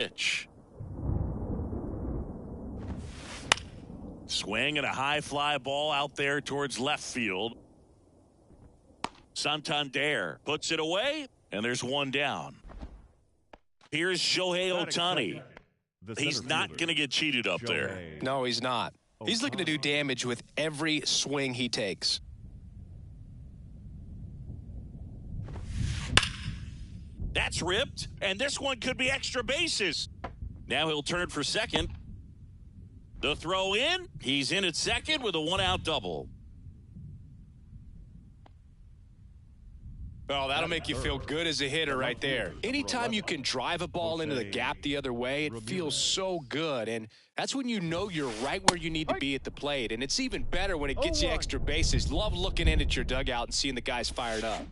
Pitch. Swing and a high fly ball out there towards left field. Santander puts it away, and there's one down. Here's Shohei Ohtani. He's not going to get cheated up there. No, he's not. He's looking to do damage with every swing he takes. That's ripped, and this one could be extra bases. Now he'll turn for second. The throw in. He's in at second with a one-out double. Oh, that'll make you feel good as a hitter right there. Anytime you can drive a ball into the gap the other way, it feels so good. And that's when you know you're right where you need to be at the plate. And it's even better when it gets you extra bases. Love looking in at your dugout and seeing the guys fired up.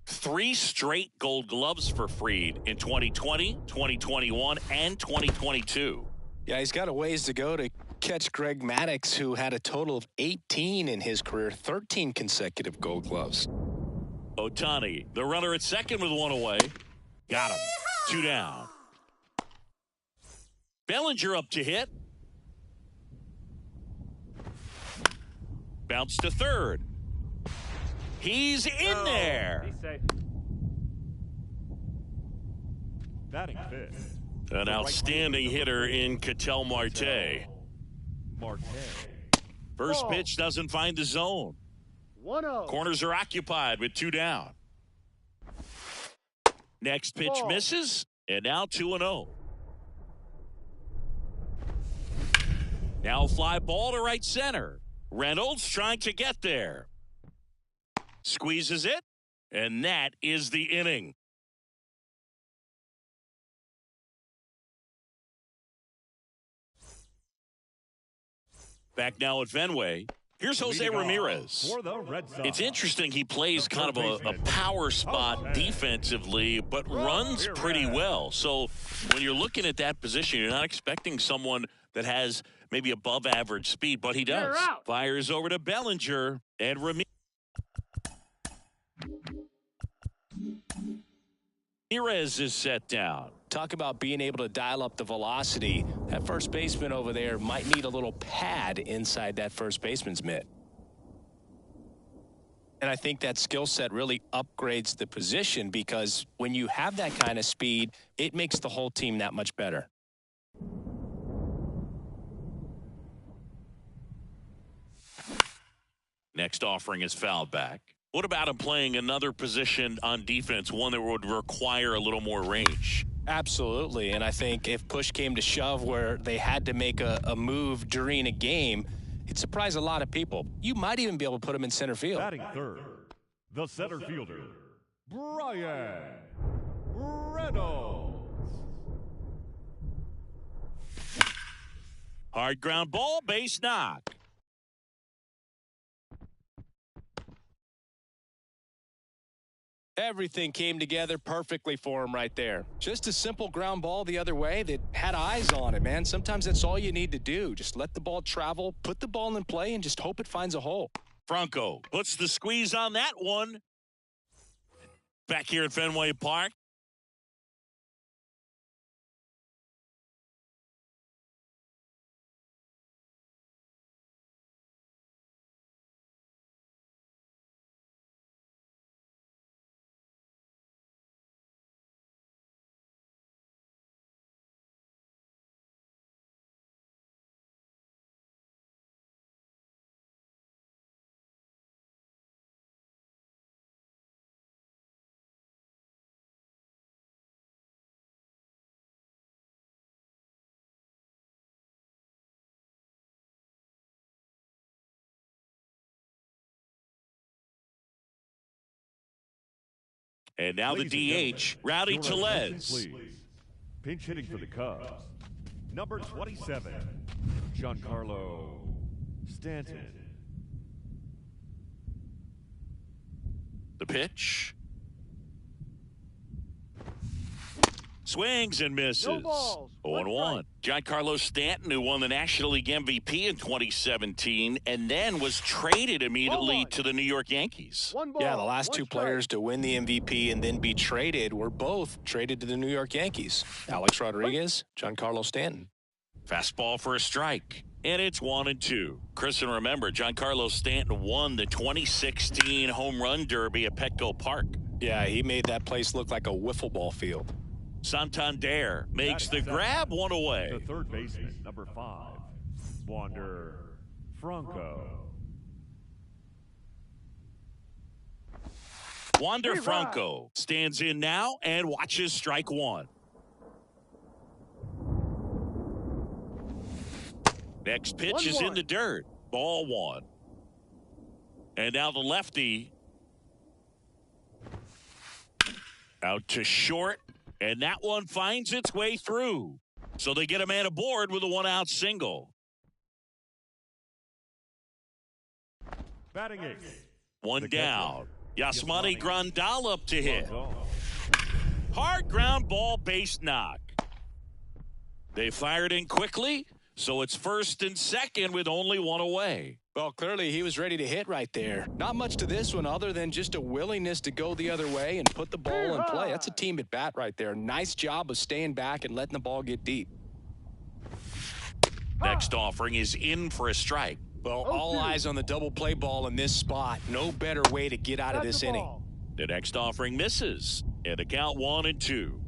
3 straight Gold Gloves for Fried in 2020, 2021, and 2022. Yeah, he's got a ways to go to catch Greg Maddux, who had a total of 18 in his career, 13 consecutive Gold Gloves. Ohtani, the runner at second with one away. Got him. 2 down. Bellinger up to hit. Bounce to third. He's in there. He's safe. Batting fifth. An outstanding hitter in Ketel Marte. First pitch doesn't find the zone. 1-0. Corners are occupied with 2 down. Next pitch misses, and now 2-0. Now fly ball to right center. Reynolds trying to get there. Squeezes it, and that is the inning. Back now at Fenway. Here's Jose Ramirez. It's interesting he plays kind of a power spot defensively, but runs pretty well. So when you're looking at that position, you're not expecting someone that has maybe above average speed, but he does. Fires over to Bellinger and Ramirez is set down. Talk about being able to dial up the velocity. That first baseman over there might need a little pad inside that first baseman's mitt. And I think that skill set really upgrades the position, because when you have that kind of speed, it makes the whole team that much better. Next offering is fouled back. What about him playing another position on defense, one that would require a little more range? Absolutely, and I think if push came to shove where they had to make a move during a game, it'd surprise a lot of people. You might even be able to put him in center field. Batting third, the center fielder, Brian Reynolds. Hard ground ball, base knock. Everything came together perfectly for him right there. Just a simple ground ball the other way that had eyes on it, man. Sometimes that's all you need to do. Just let the ball travel, put the ball in play, and just hope it finds a hole. Franco puts the squeeze on that one. Back here at Fenway Park. And now the DH, Rowdy Tellez. Pinch hitting for the Cubs, number 27, Giancarlo Stanton. The pitch. Swings and misses. 0-1. Giancarlo Stanton, who won the National League MVP in 2017 and then was traded immediately to the New York Yankees. Yeah, the last two players to win the MVP and then be traded were both traded to the New York Yankees. Alex Rodriguez, Giancarlo Stanton. Fastball for a strike. And it's 1-2. Chris, and remember, Giancarlo Stanton won the 2016 Home Run Derby at Petco Park. Yeah, he made that place look like a wiffle ball field. Santander makes the grab, one away. The third baseman, number 5, Wander Franco. Wander Franco stands in now and watches strike one. Next pitch is in the dirt. Ball one. And now the lefty out to short. And that one finds its way through. So they get a man aboard with a one-out single. Batting eighth. One down. Yasmani Grandal up to hit. Hard ground ball, base knock. They fired in quickly, so it's first and second with only one away. Well, clearly he was ready to hit right there. Not much to this one other than just a willingness to go the other way and put the ball in play. That's a team at bat right there. Nice job of staying back and letting the ball get deep. Next offering is in for a strike. Well, all eyes on the double play ball in this spot. No better way to get out of this inning. The next offering misses. And the count 1-2.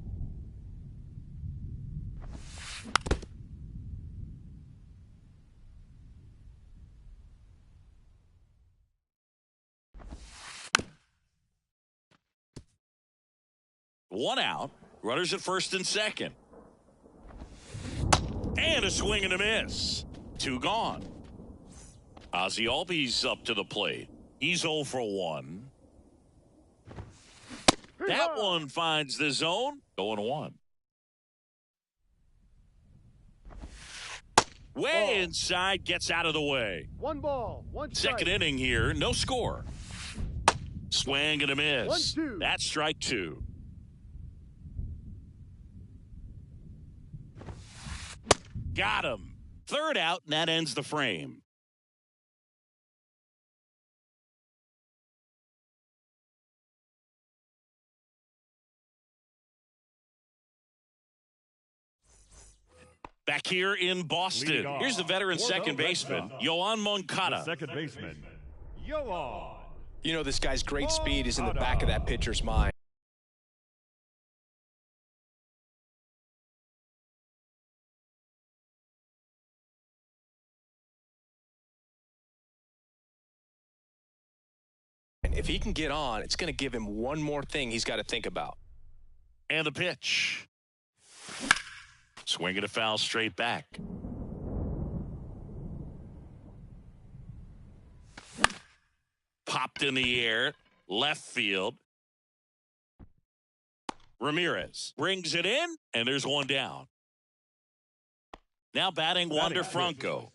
One out. Runners at first and second. And a swing and a miss. Two gone. Ozzie Albies up to the plate. He's 0 for 1. That one finds the zone. 0-1. Way inside, gets out of the way. 1 ball, 1 strike. Second inning here, no score. Swing and a miss. 1-2. That's strike two. Got him. Third out, and that ends the frame. Back here in Boston, here's the veteran second baseman, Yoan Moncada. Second baseman, Yoan. You know, this guy's great speed is in the back of that pitcher's mind. If he can get on, it's going to give him one more thing he's got to think about. And the pitch. Swinging a foul straight back. Popped in the air. Left field. Ramirez brings it in, and there's one down. Now batting Wander Franco.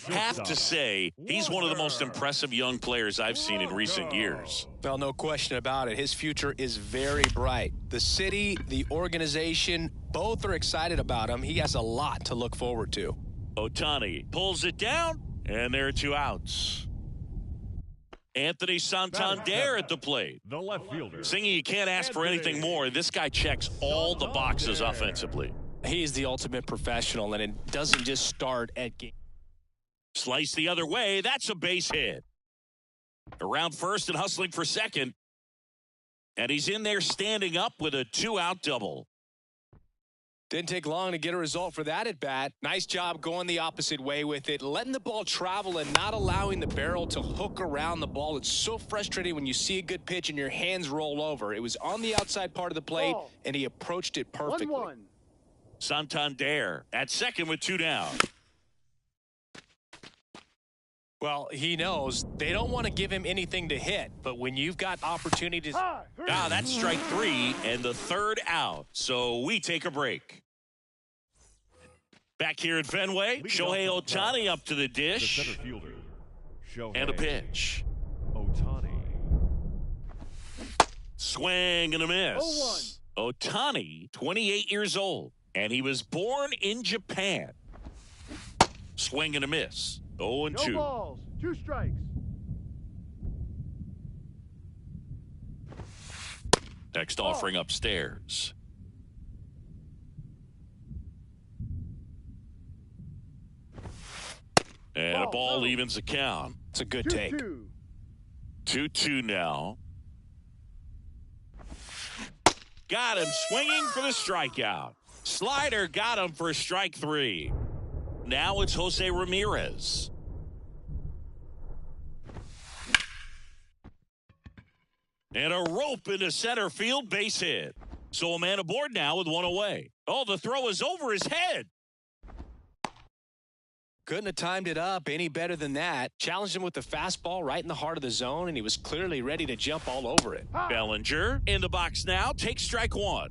Have to say, he's one of the most impressive young players I've seen in recent years. Well, no question about it. His future is very bright. The city, the organization, both are excited about him. He has a lot to look forward to. Ohtani pulls it down, and there are two outs. Anthony Santander at the plate. The left fielder. Singing, you can't ask for anything more. This guy checks all the boxes offensively. He's the ultimate professional, and it doesn't just start at game. Slice the other way. That's a base hit. Around first and hustling for second. And he's in there standing up with a 2-out double. Didn't take long to get a result for that at bat. Nice job going the opposite way with it, letting the ball travel and not allowing the barrel to hook around the ball. It's so frustrating when you see a good pitch and your hands roll over. It was on the outside part of the plate, and he approached it perfectly. 1-1. Santander at second with 2 down. Well, he knows they don't want to give him anything to hit, but when you've got opportunities. That's strike 3 and the third out. So we take a break. Back here at Fenway, Shohei Ohtani up to the dish. The center fielder, Shohei And a pitch. Ohtani. Swing and a miss. 0-1. Otani, 28 years old, and he was born in Japan. Swing and a miss. 0-2. No balls, 2 strikes. Next offering upstairs. And a ball evens the count. It's a good take. 2-2 now. Got him swinging for the strikeout. Slider got him for strike 3. Now it's Jose Ramirez. And a rope into center field, base hit. So a man aboard now with 1 away. Oh, the throw is over his head. Couldn't have timed it up any better than that. Challenged him with the fastball right in the heart of the zone, and he was clearly ready to jump all over it. Bellinger in the box now. Takes strike 1.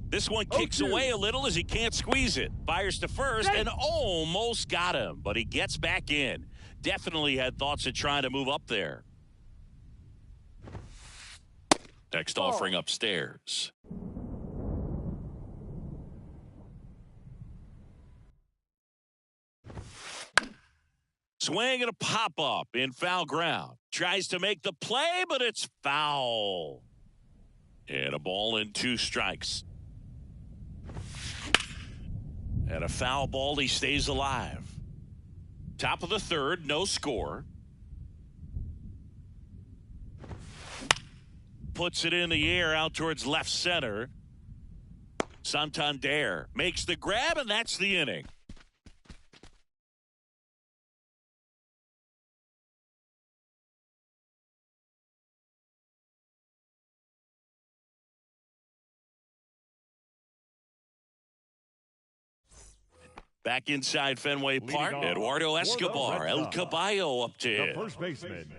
This one kicks away a little as he can't squeeze it. Fires to first and almost got him, but he gets back in. Definitely had thoughts of trying to move up there. Next offering upstairs. Swing and a pop-up in foul ground. Tries to make the play, but it's foul. And a ball and 2 strikes. And a foul ball, he stays alive. Top of the 3rd, no score. Puts it in the air out towards left center. Santander makes the grab, and that's the inning. Back inside Fenway Park, Eduardo Escobar, El Caballo up to him. First baseman.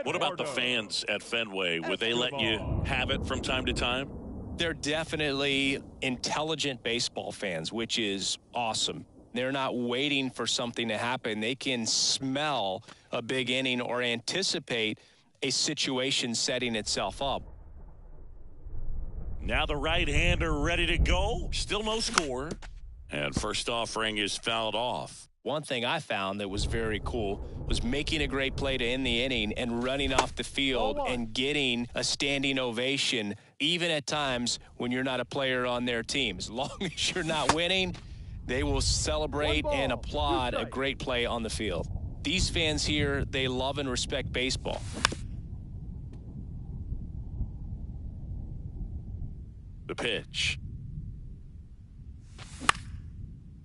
What about the fans at Fenway? Would they let you have it from time to time? They're definitely intelligent baseball fans, which is awesome. They're not waiting for something to happen. They can smell a big inning or anticipate a situation setting itself up. Now the right-hander ready to go. Still no score. And first offering is fouled off. One thing I found that was very cool was making a great play to end the inning and running off the field and getting a standing ovation, even at times when you're not a player on their team. As long as you're not winning, they will celebrate and applaud a great play on the field. These fans here, they love and respect baseball. The pitch.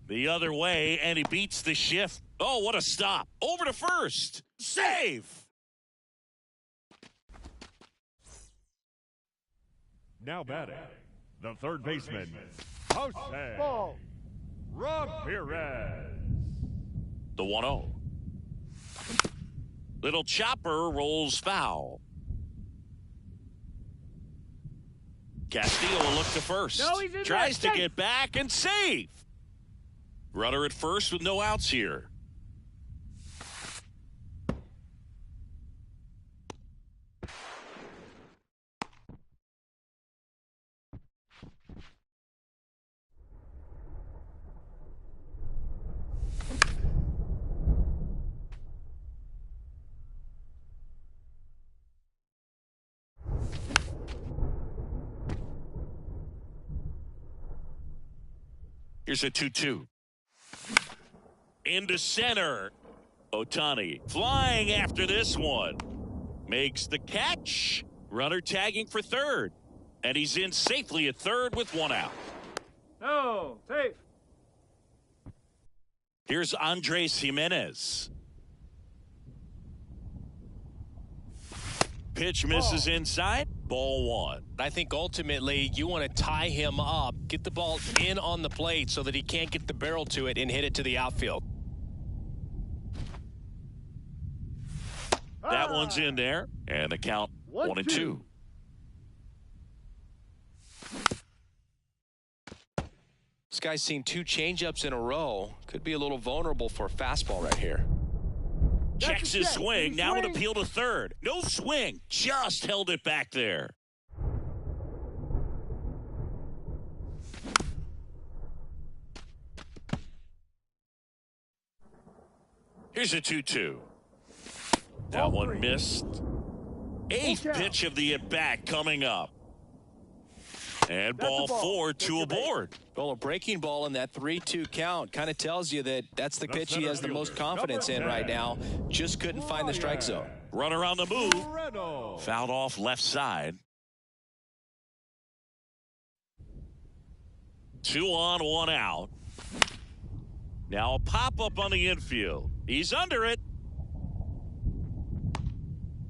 The other way, and he beats the shift. Oh, what a stop. Over to first. Save! Now batting, the third baseman, Jose Ramirez. The 1-0. Little chopper rolls foul. Castillo will look to first. No, he's in Tries there. to get back and save. Runner at first with no outs here. Here's a 2-2. Into center. Otani flying after this one. Makes the catch. Runner tagging for third. And he's in safely at third with 1 out. No, safe. Here's Andres Jimenez. Pitch misses inside. Ball 1. I think ultimately you want to tie him up, get the ball in on the plate so that he can't get the barrel to it and hit it to the outfield. That one's in there. And the count 1-2. This guy's seen 2 changeups in a row. Could be a little vulnerable for a fastball right here. Checks his swing. Now an appeal to third. No swing. Just held it back there. Here's a 2-2. That one missed. Eighth pitch of the at-bat coming up. And ball 4, 2 aboard. Well, a breaking ball in that 3-2 count kind of tells you that that's the pitch he has the most confidence in right now. Just couldn't find the strike zone. Runner on the move. Fouled off left side. 2 on, 1 out. Now a pop-up on the infield. He's under it.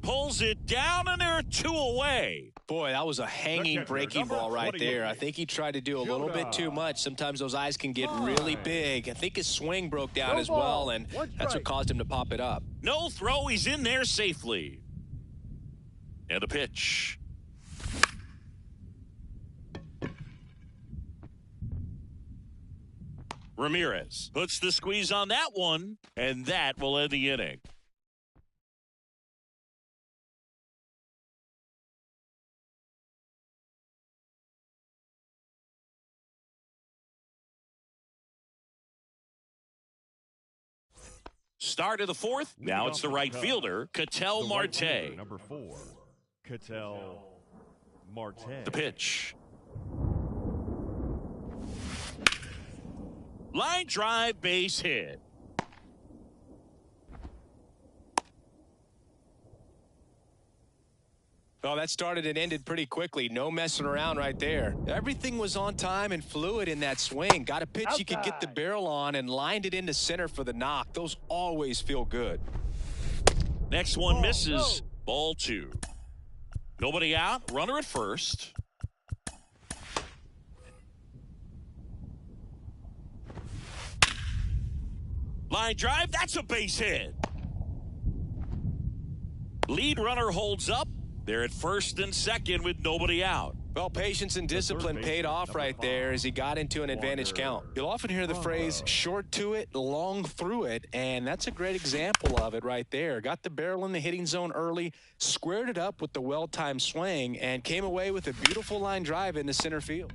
Pulls it down, and there are 2 away. Boy, that was a hanging breaking ball right there. I think he tried to do a little bit too much. Sometimes those eyes can get really big. I think his swing broke down as well, and that's what caused him to pop it up. No throw. He's in there safely. And a pitch. Ramirez puts the squeeze on that one, and that will end the inning. Start of the 4th. Now it's the right fielder, Ketel Marte. Number 4, Ketel Marte. The pitch. Line drive, base hit. Well, that started and ended pretty quickly. No messing around right there. Everything was on time and fluid in that swing. Got a pitch you could get the barrel on and lined it into center for the knock. Those always feel good. Next one misses. Ball 2. Nobody out. Runner at first. Line drive. That's a base hit. Lead runner holds up. They're at first and second with nobody out. Well, patience and discipline paid off right there as he got into an advantage count. You'll often hear the phrase short to it, long through it, and that's a great example of it right there. Got the barrel in the hitting zone early, squared it up with the well-timed swing, and came away with a beautiful line drive into center field.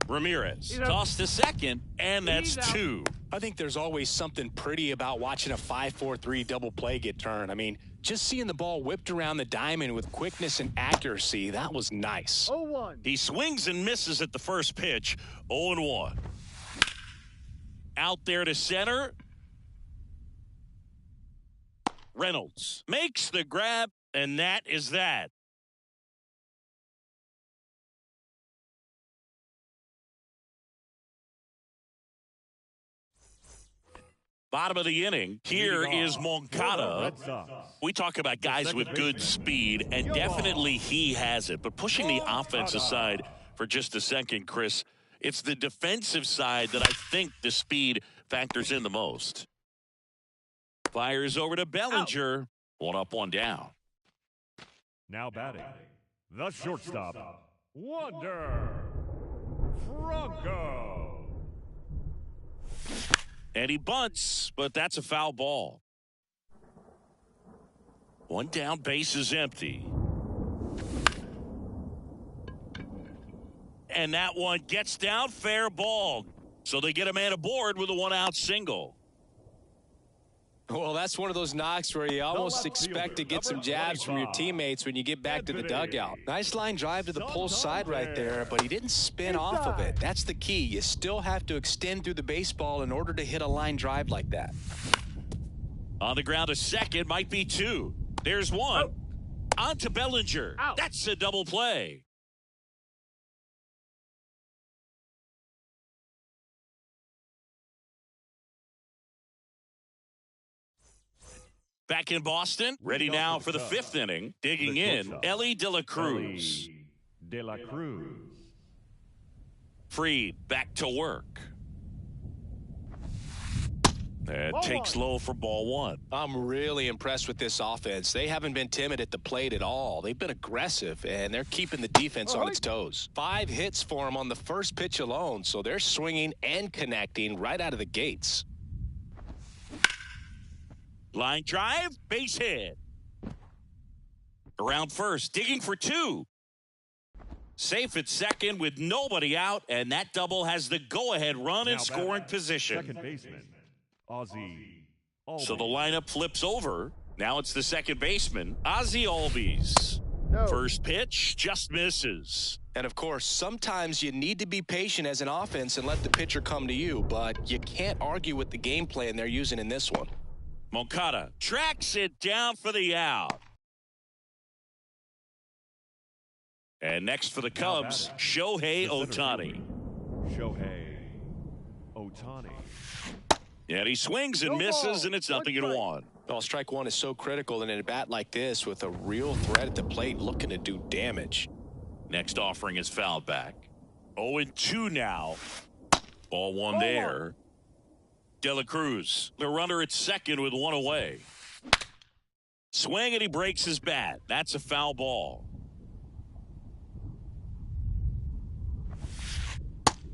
Ramirez tossed to second, and that's 2. I think there's always something pretty about watching a 5-4-3 double play get turned. I mean, just seeing the ball whipped around the diamond with quickness and accuracy, that was nice. 0-1. He swings and misses at the first pitch. 0-1. Out there to center. Reynolds makes the grab, and that is that. Bottom of the inning. Here is Moncada. We talk about guys with good speed, and definitely he has it. But pushing the offense aside for just a second, Chris, it's the defensive side that I think the speed factors in the most. Fires over to Bellinger. 1 up, 1 down. Now batting, the shortstop, Wander Franco. And he bunts, but that's a foul ball. 1 down, base is empty. And that one gets down, fair ball. So they get a man aboard with a 1-out single. Well, that's one of those knocks where you almost expect to get some jabs from your teammates when you get back to the dugout. Nice line drive to the pull side right there, but he didn't spin off of it. That's the key. You still have to extend through the baseball in order to hit a line drive like that. On the ground to second, might be 2. There's 1. On to Bellinger. That's a double play. Back in Boston, ready now for the 5th inning. Digging in, Ellie De La Cruz. Freed, back to work. And takes low for ball 1. I'm really impressed with this offense. They haven't been timid at the plate at all. They've been aggressive, and they're keeping the defense on its toes. 5 hits for them on the first pitch alone, so they're swinging and connecting right out of the gates. Line drive, base hit. Around first, digging for two. Safe at second with nobody out, and that double has the go-ahead run in scoring position. Second baseman, Ozzie Albies. So the lineup flips over. Now it's the second baseman, Ozzie Albies. No. First pitch just misses. And of course, sometimes you need to be patient as an offense and let the pitcher come to you, but you can't argue with the game plan they're using in this one. Moncada tracks it down for the out. And next for the Cubs, Shohei Ohtani. Shohei Ohtani. And he swings and misses, and it's 0-1. Well, strike one is so critical in a bat like this with a real threat at the plate looking to do damage. Next offering is fouled back. 0-2 now. Ball one there. De La Cruz, the runner at second with one away. Swing, and he breaks his bat. That's a foul ball.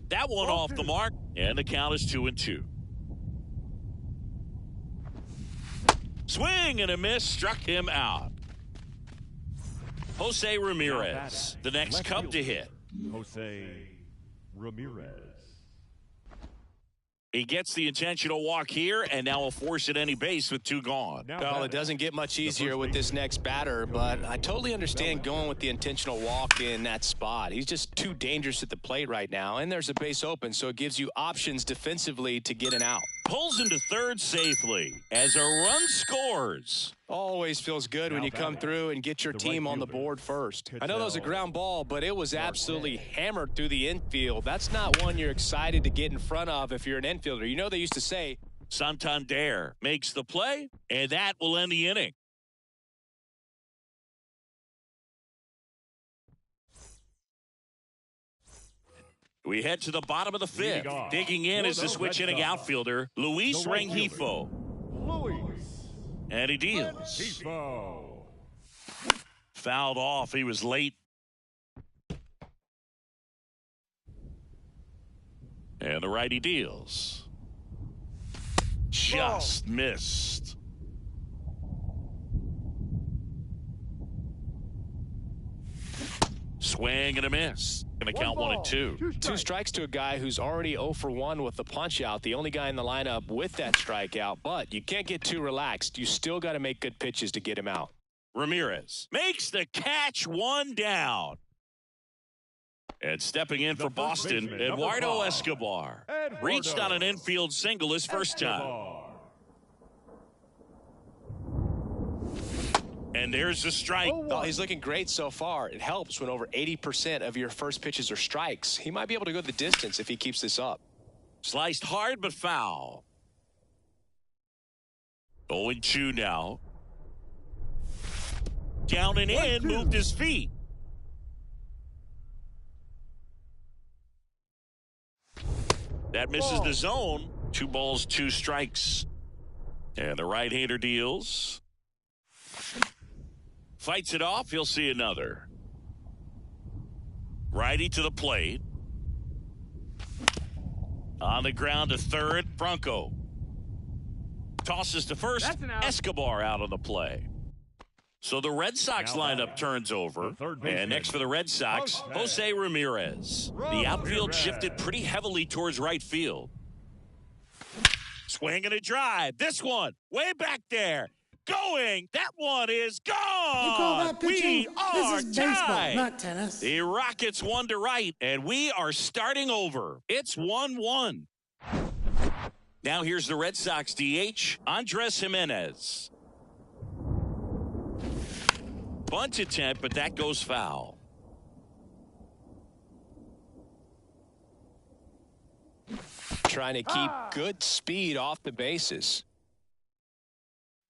That one off the mark, and the count is 2-2. Swing and a miss, struck him out. Jose Ramirez, the next Cub to hit. Jose Ramirez. He gets the intentional walk here, and now will force at any base with two gone. Well, it doesn't get much easier with this next batter, but I totally understand going with the intentional walk in that spot. He's just too dangerous at the plate right now, and there's a base open, so it gives you options defensively to get an out. Pulls into third safely as a run scores. Always feels good when you come through and get your team on the board first. I know that was a ground ball, but it was absolutely hammered through the infield. That's not one you're excited to get in front of if you're an infielder. You know they used to say, Santander makes the play, and that will end the inning. We head to the bottom of the fifth. Digging in is the switch-hitting outfielder, Luis Rengifo. Luis And he deals. Rengifo. Fouled off. He was late. And the righty deals. Just missed. Swing and a miss. Going to count 1-2. Two strikes to a guy who's already 0 for 1 with the punch out. The only guy in the lineup with that strikeout. But you can't get too relaxed. You still got to make good pitches to get him out. Ramirez makes the catch, one down. And stepping in for Boston, Eduardo Escobar. Reached on an infield single his first time. And there's the strike. Oh, he's looking great so far. It helps when over 80% of your first pitches are strikes. He might be able to go the distance if he keeps this up. Sliced hard but foul. 0-2 now. Down and in, moved his feet. That misses the zone. 2 balls, 2 strikes. And the right-hander deals. Fights it off. He'll see another. Righty to the plate. On the ground to third, Franco. Tosses to first. Escobar out on the play. So the Red Sox lineup turns over. And next for the Red Sox, Jose Ramirez. The outfield shifted pretty heavily towards right field. Swing and a drive. This one, way back there. Going. That one is gone. You call that pitching? We are This is baseball, tied. not tennis. The Rockets 1 to right, and we are starting over. It's 1-1. Now here's the Red Sox DH, Andres Jimenez. Bunt attempt, but that goes foul. Trying to keep good speed off the bases.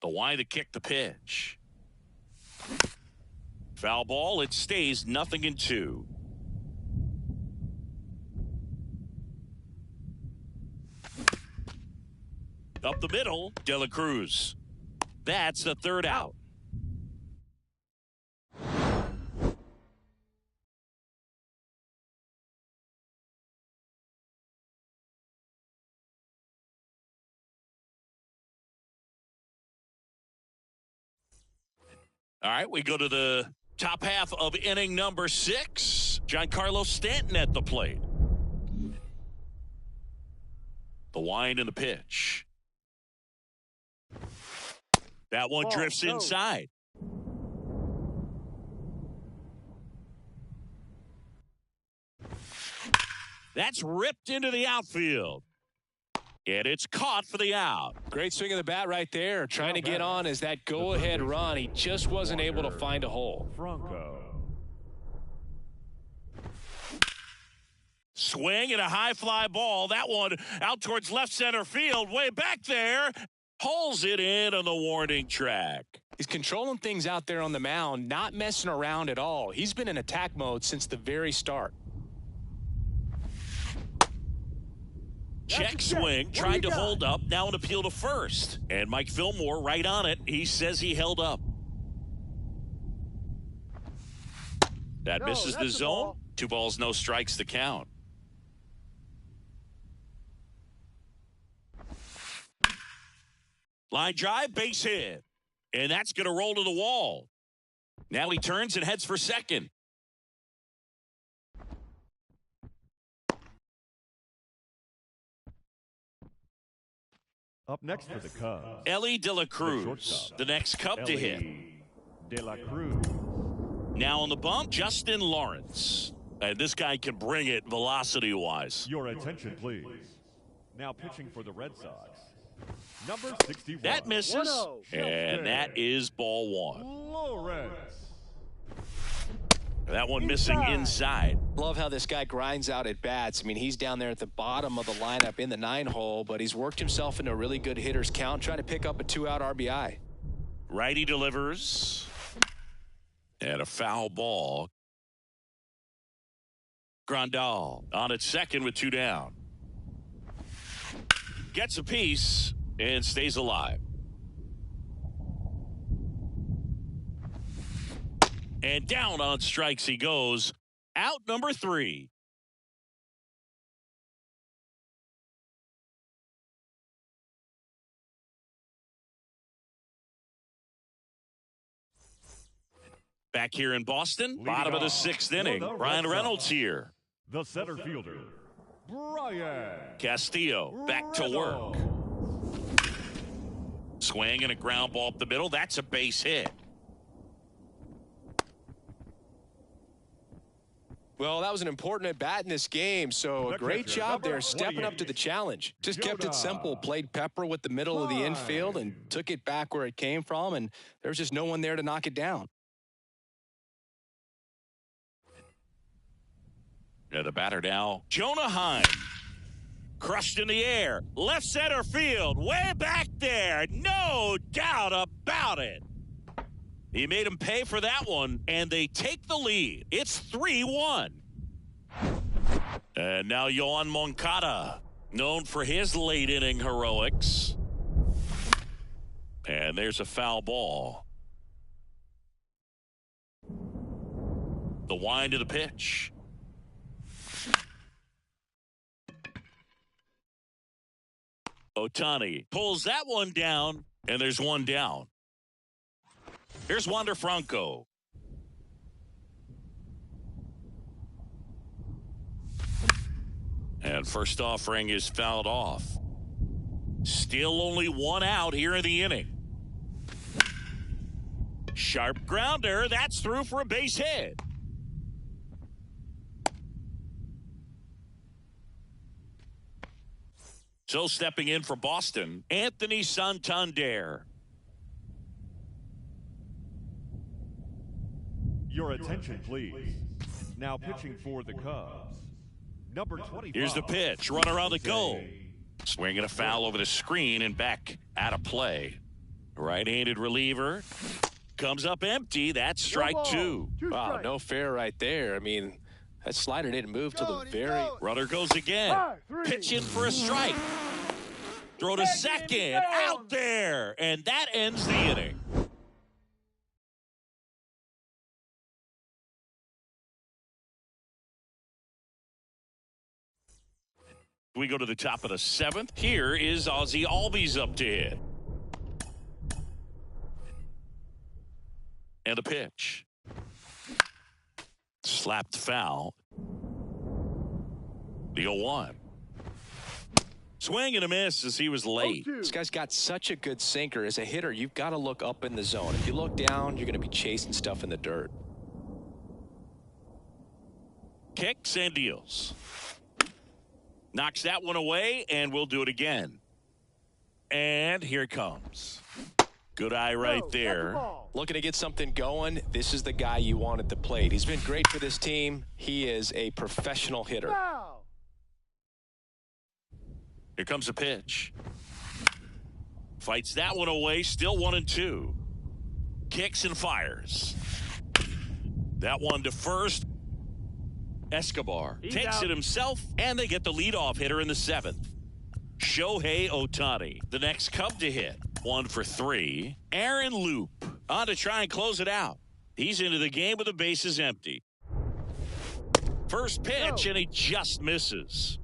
The line to kick the pitch. Foul ball. It stays 0-2. Up the middle, De La Cruz. That's the third out. All right, we go to the top half of inning number 6. Giancarlo Stanton at the plate. The wind and the pitch. That one drifts inside. That's ripped into the outfield. And it's caught for the out. Great swing of the bat right there. Trying to get on as that go-ahead run. He just wasn't able to find a hole. Franco. Swing and a high fly ball. That one out towards left center field. Way back there. Pulls it in on the warning track. He's controlling things out there on the mound. Not messing around at all. He's been in attack mode since the very start. Check swing, tried to hold up, now an appeal to first. And Mike Fillmore right on it. He says he held up. That misses the zone. 2 balls, no strikes to count. Line drive, base hit. And that's going to roll to the wall. Now he turns and heads for second. Up next for the Cubs. Ellie De La Cruz, the next Cub to hit. De La Cruz. Now on the bump, Justin Lawrence. And this guy can bring it velocity-wise. Your attention, please. Now pitching for the Red Sox. Number 61. That misses, and that is ball 1. Lawrence. That one missing inside. Love how this guy grinds out at bats. I mean, he's down there at the bottom of the lineup in the 9-hole, but he's worked himself into a really good hitter's count, trying to pick up a 2-out RBI. Righty delivers. And a foul ball. Grandal on at second with 2 down. Gets a piece and stays alive. And down on strikes he goes. Out number 3. Back here in Boston, bottom of the 6th inning. Ryan Reynolds here. The center fielder, Brian Castillo back to work. Swing and a ground ball up the middle. That's a base hit. Well, that was an important at-bat in this game, so a great job there stepping up to the challenge. Just kept it simple, played pepper with the middle of the infield and took it back where it came from, and there's just no one there to knock it down. Yeah, the batter now, Jonah Heim. Crushed in the air. Left center field. Way back there. No doubt about it. He made him pay for that one, and they take the lead. It's 3-1. And now Yohan Moncada, known for his late-inning heroics. And there's a foul ball. The wind of the pitch. Ohtani pulls that one down, and there's one down. Here's Wander Franco. And first offering is fouled off. Still only 1 out here in the inning. Sharp grounder. That's through for a base hit. So stepping in for Boston, Anthony Santander. Your attention, please. Now pitching for the Cubs. Number 25. Here's the pitch. Run around the goal. Swinging a foul over the screen and back out of play. Right-handed reliever. Comes up empty. That's strike 2. Wow, no fair right there. I mean, that slider didn't move to the very... Runner goes again. Pitch in for a strike. Throw to second. Out there. And that ends the inning. We go to the top of the 7th. Here is Ozzie Albies up to hit. And a pitch. Slapped foul. The 0-1. Swing and a miss as he was late. This guy's got such a good sinker. As a hitter, you've got to look up in the zone. If you look down, you're going to be chasing stuff in the dirt. Kicks and deals. Knocks that one away, and we'll do it again. And here it comes. Good eye right there. Looking to get something going, this is the guy you want at the plate. He's been great for this team. He is a professional hitter. Here comes a pitch. Fights that one away, still 1-2. Kicks and fires. That one to first. Escobar takes it himself, and they get the leadoff hitter in the 7th. Shohei Ohtani, the next Cub to hit. 1 for 3. Aaron Loop on to try and close it out. He's into the game with the bases empty. First pitch, and he just misses.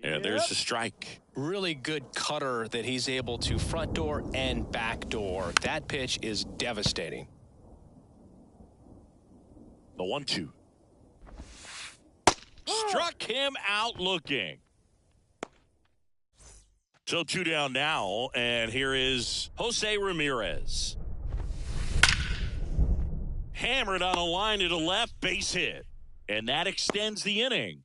And there's the strike. Really good cutter that he's able to front door and back door. That pitch is devastating. The 1-2. Struck him out looking. So 2 down now, and here is Jose Ramirez. Hammered on a line to the left, base hit. And that extends the inning.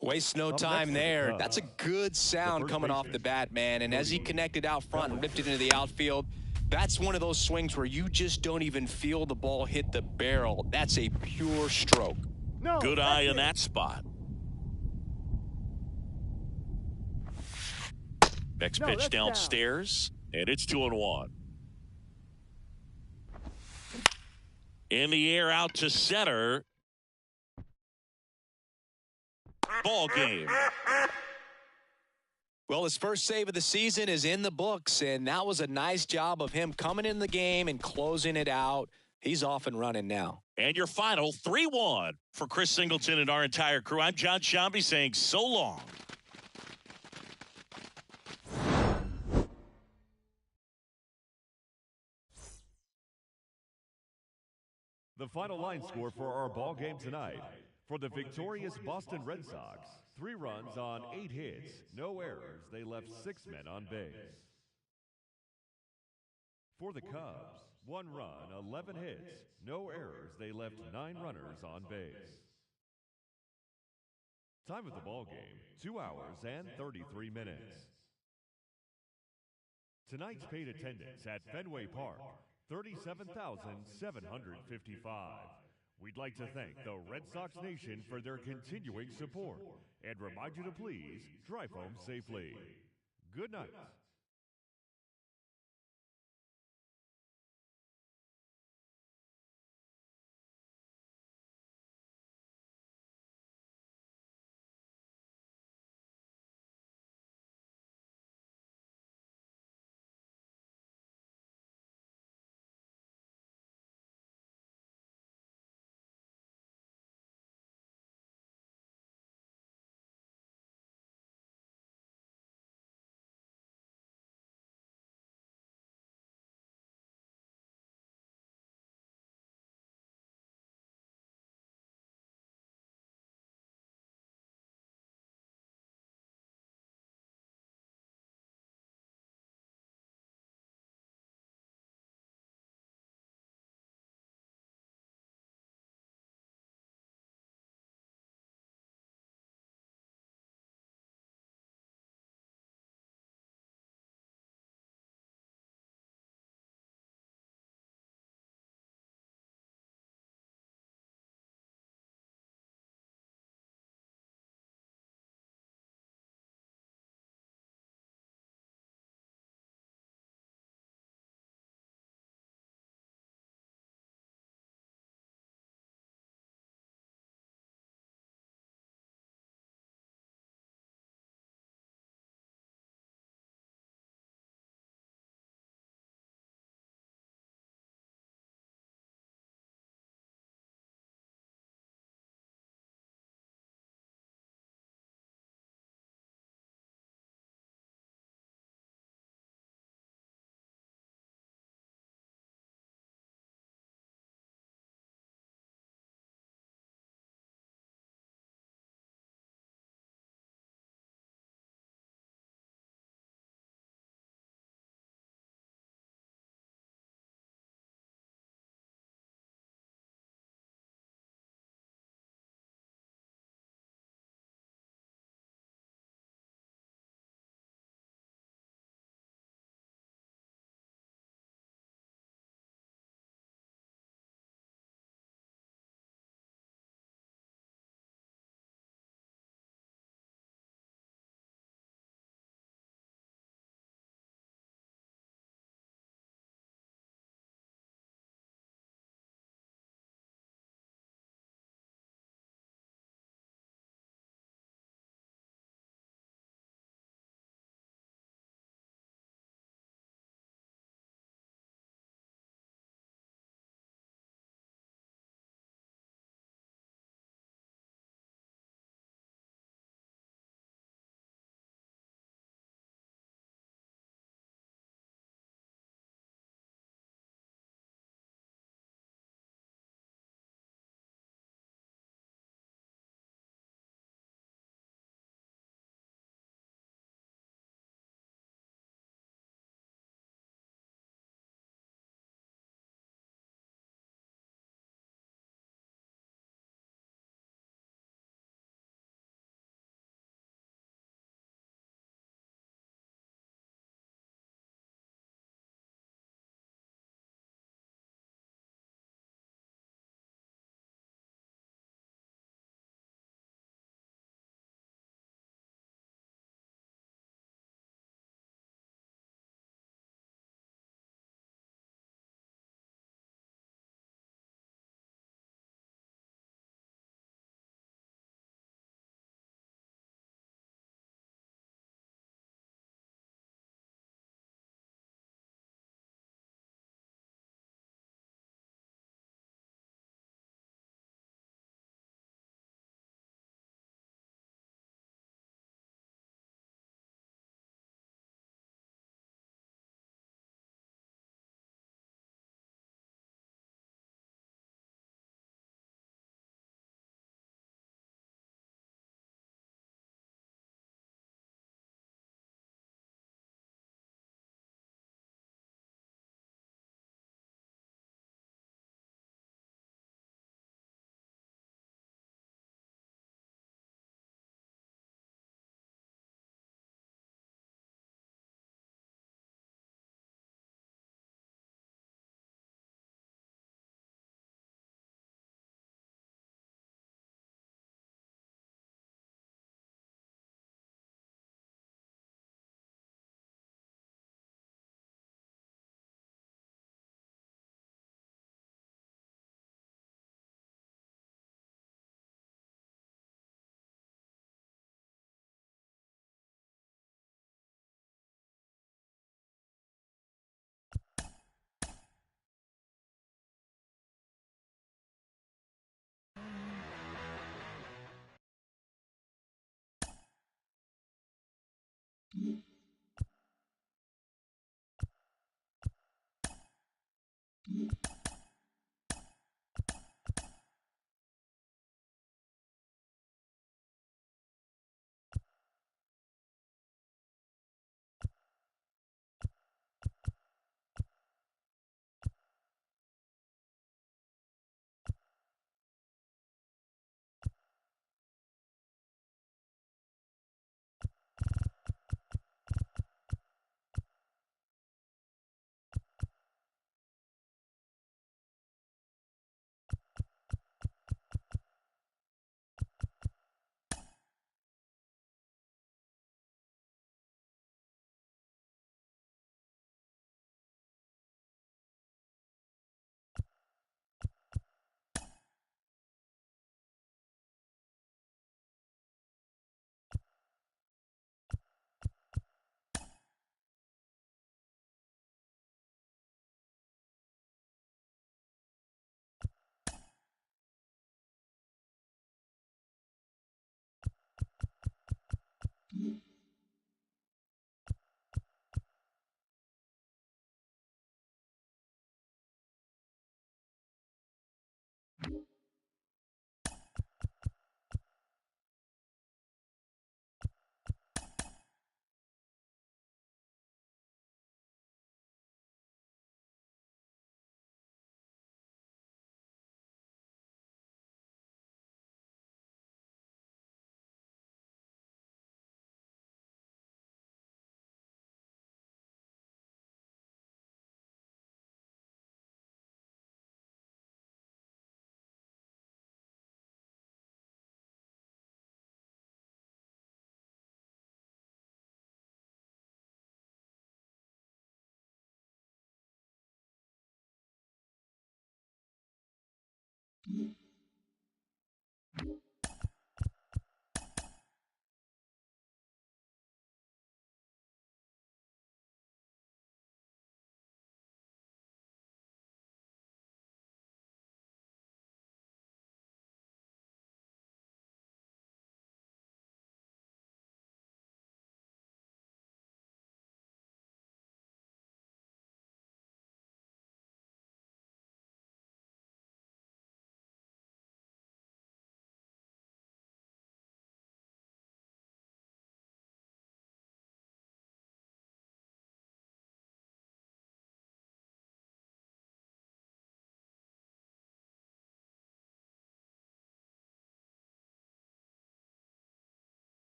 Waste no time there. That's a good sound coming off the bat, man. And as he connected out front and ripped it into the outfield, that's one of those swings where you just don't even feel the ball hit the barrel. That's a pure stroke. Good eye in that spot. Next pitch downstairs, and it's 2-1. In the air out to center. Ball game. Well, his first save of the season is in the books, and that was a nice job of him coming in the game and closing it out. He's off and running now. And your final 3-1 for Chris Singleton and our entire crew. I'm John Shambi saying so long. The final line score for our ball game tonight. For the victorious Boston Red Sox, 3 runs on 8 hits, no errors. They left 6 men on base. For the Cubs, 1 run, 11 hits, no errors. They left 9 runners on base. Time of the ball game, 2 hours and 33 minutes. Tonight's paid attendance at Fenway Park, 37,755. We'd like to thank the Red Sox Nation for their continuing support and remind you to please drive home safely. Good night.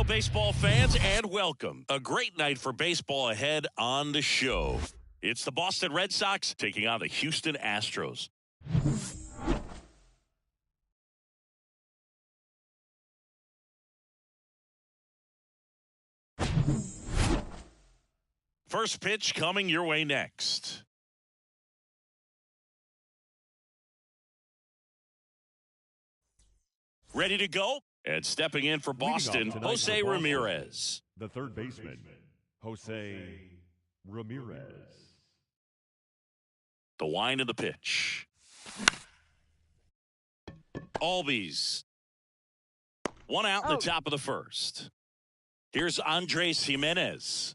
Hello, baseball fans, and welcome. A great night for baseball ahead on the show. It's the Boston Red Sox taking on the Houston Astros. First pitch coming your way next. Ready to go? And stepping in for Boston, Jose Ramirez. The third baseman, Jose Ramirez. The wind of the pitch. Albies. One out in the top of the first. Here's Andres Jimenez.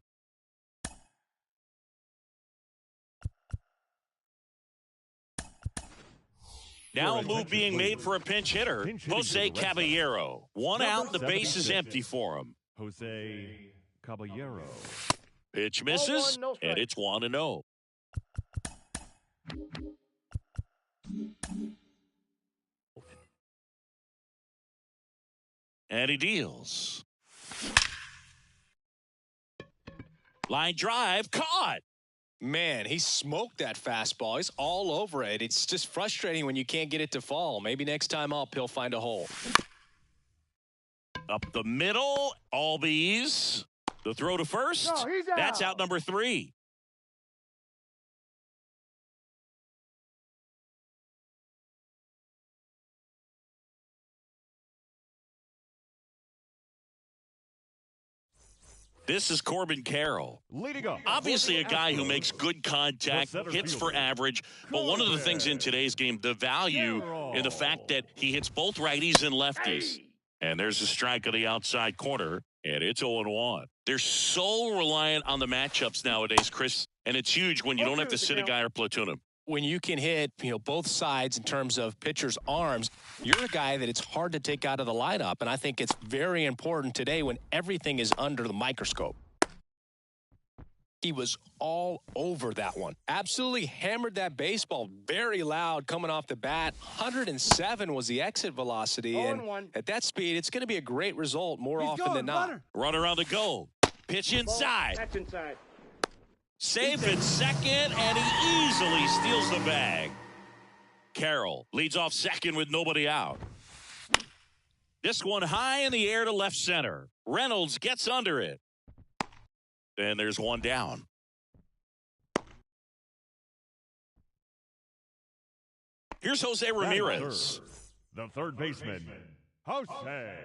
Now a move being made for a pinch hitter, Jose Caballero. One out, the base is empty for him. Jose Caballero. Pitch misses, and it's 1-0. And he deals. Line drive, caught. Man, he smoked that fastball. He's all over it. It's just frustrating when you can't get it to fall. Maybe next time up, he'll find a hole. Up the middle, Albies. The throw to first. No, he's out. That's out number 3. This is Corbin Carroll. Leading up. Obviously a guy who makes good contact, hits for average, but one of the things in today's game, the value in the fact that he hits both righties and lefties. And there's a strike on the outside corner, and it's 0-1. They're so reliant on the matchups nowadays, Chris, and it's huge when you don't have to sit a guy or platoon him. When you can hit, both sides in terms of pitchers' arms, you're a guy that it's hard to take out of the lineup. And I think it's very important today when everything is under the microscope. He was all over that one. Absolutely hammered that baseball very loud coming off the bat. 107 was the exit velocity. And at that speed, it's going to be a great result more often than not. Runner on the go. Pitch inside. That's inside. Safe at second, and he easily steals the bag. Carroll leads off second with nobody out. This one high in the air to left center. Reynolds gets under it. And there's one down. Here's Jose Ramirez. The third baseman, Jose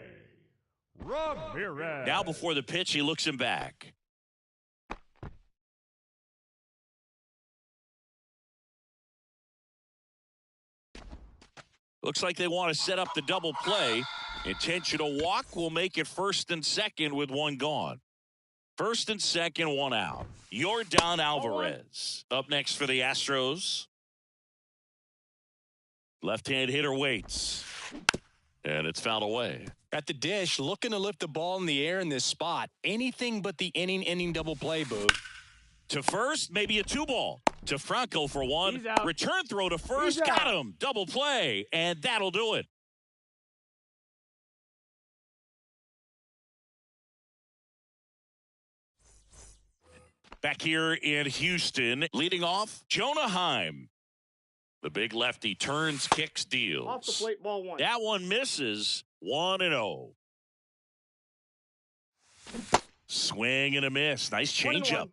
Ramirez. Now before the pitch, he looks him back. Looks like they want to set up the double play. Intentional walk will make it first and second with one gone. First and second, one out. Yordan Alvarez up next for the Astros. Left-hand hitter waits. And it's fouled away. At the dish, looking to lift the ball in the air in this spot. Anything but the inning double play, Boo. To first, maybe a 2-ball. To Franco for one. He's out. Return throw to first. He's Got out. him. Double play. And that'll do it. Back here in Houston, leading off, Jonah Heim. The big lefty turns, kicks, deals. Off the plate, ball 1. That one misses. 1-0. Swing and a miss. Nice changeup. 1-1.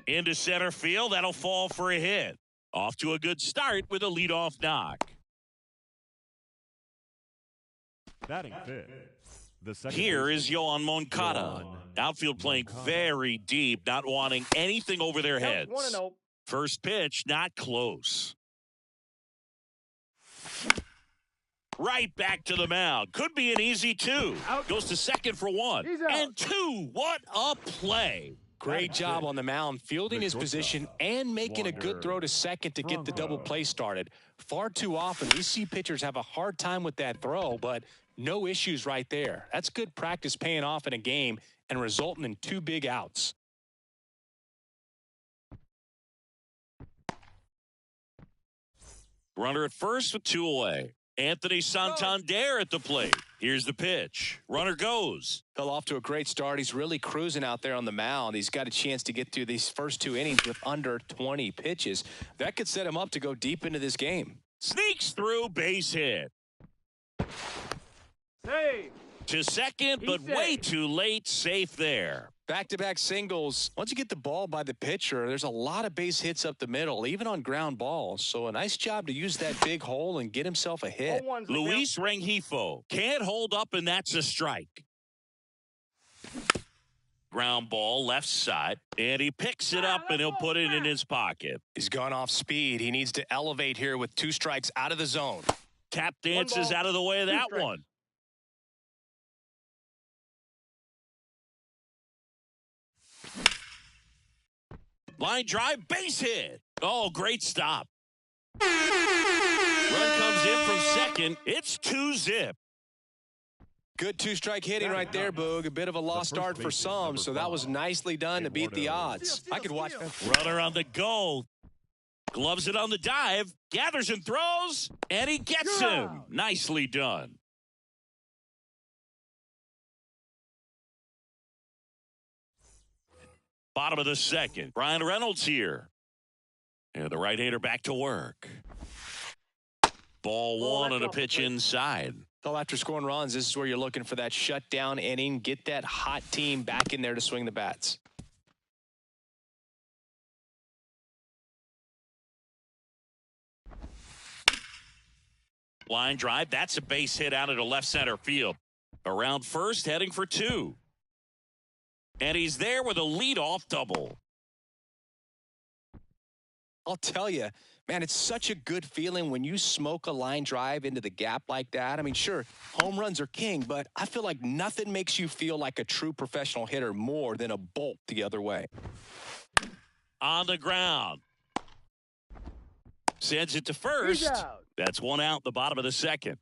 Into center field. That'll fall for a hit. Off to a good start with a leadoff knock. Batting fifth. The second Here baseman, is Yohan Moncada. Outfield playing very deep, not wanting anything over their heads. 1-0. First pitch, not close. Right back to the mound. Could be an easy 2. Out. Goes to second for 1. He's out. And 2. What a play. Great job on the mound, fielding his position and making a good throw to second to get the double play started. Far too often, we see pitchers have a hard time with that throw, but no issues right there. That's good practice paying off in a game and resulting in 2 big outs. Runner at first with 2 away. Anthony Santander at the plate. Here's the pitch. Runner goes. Fell off to a great start. He's really cruising out there on the mound. He's got a chance to get through these first 2 innings with under 20 pitches. That could set him up to go deep into this game. Sneaks through, base hit. Save. To second, but way too late. Safe there. Back-to-back singles. Once you get the ball by the pitcher, there's a lot of base hits up the middle, even on ground balls. So a nice job to use that big hole and get himself a hit. Luis Rengifo can't hold up, and that's a strike. Ground ball left side, and he picks it up, and he'll put it in his pocket. He's gone off speed. He needs to elevate here with 2 strikes out of the zone. Tap dances out of the way of that one. Line drive, base hit. Oh, great stop. Run comes in from second. It's 2-zip. Good 2-strike hitting right there, Boog. A bit of a lost start for some, so that was nicely done to beat the odds. I could watch that. Runner on the go. Gloves it on the dive. Gathers and throws. And he gets him. Nicely done. Bottom of the second. Brian Reynolds here. And the right-hander back to work. Ball 1 on a pitch inside. So after scoring runs, this is where you're looking for that shutdown inning. Get that hot team back in there to swing the bats. Line drive. That's a base hit out into left center field. Around first, heading for 2. And he's there with a leadoff double. I'll tell you, man, it's such a good feeling when you smoke a line drive into the gap like that. I mean, sure, home runs are king, but I feel like nothing makes you feel like a true professional hitter more than a bolt the other way. On the ground. Sends it to first. That's 1 out, the bottom of the second.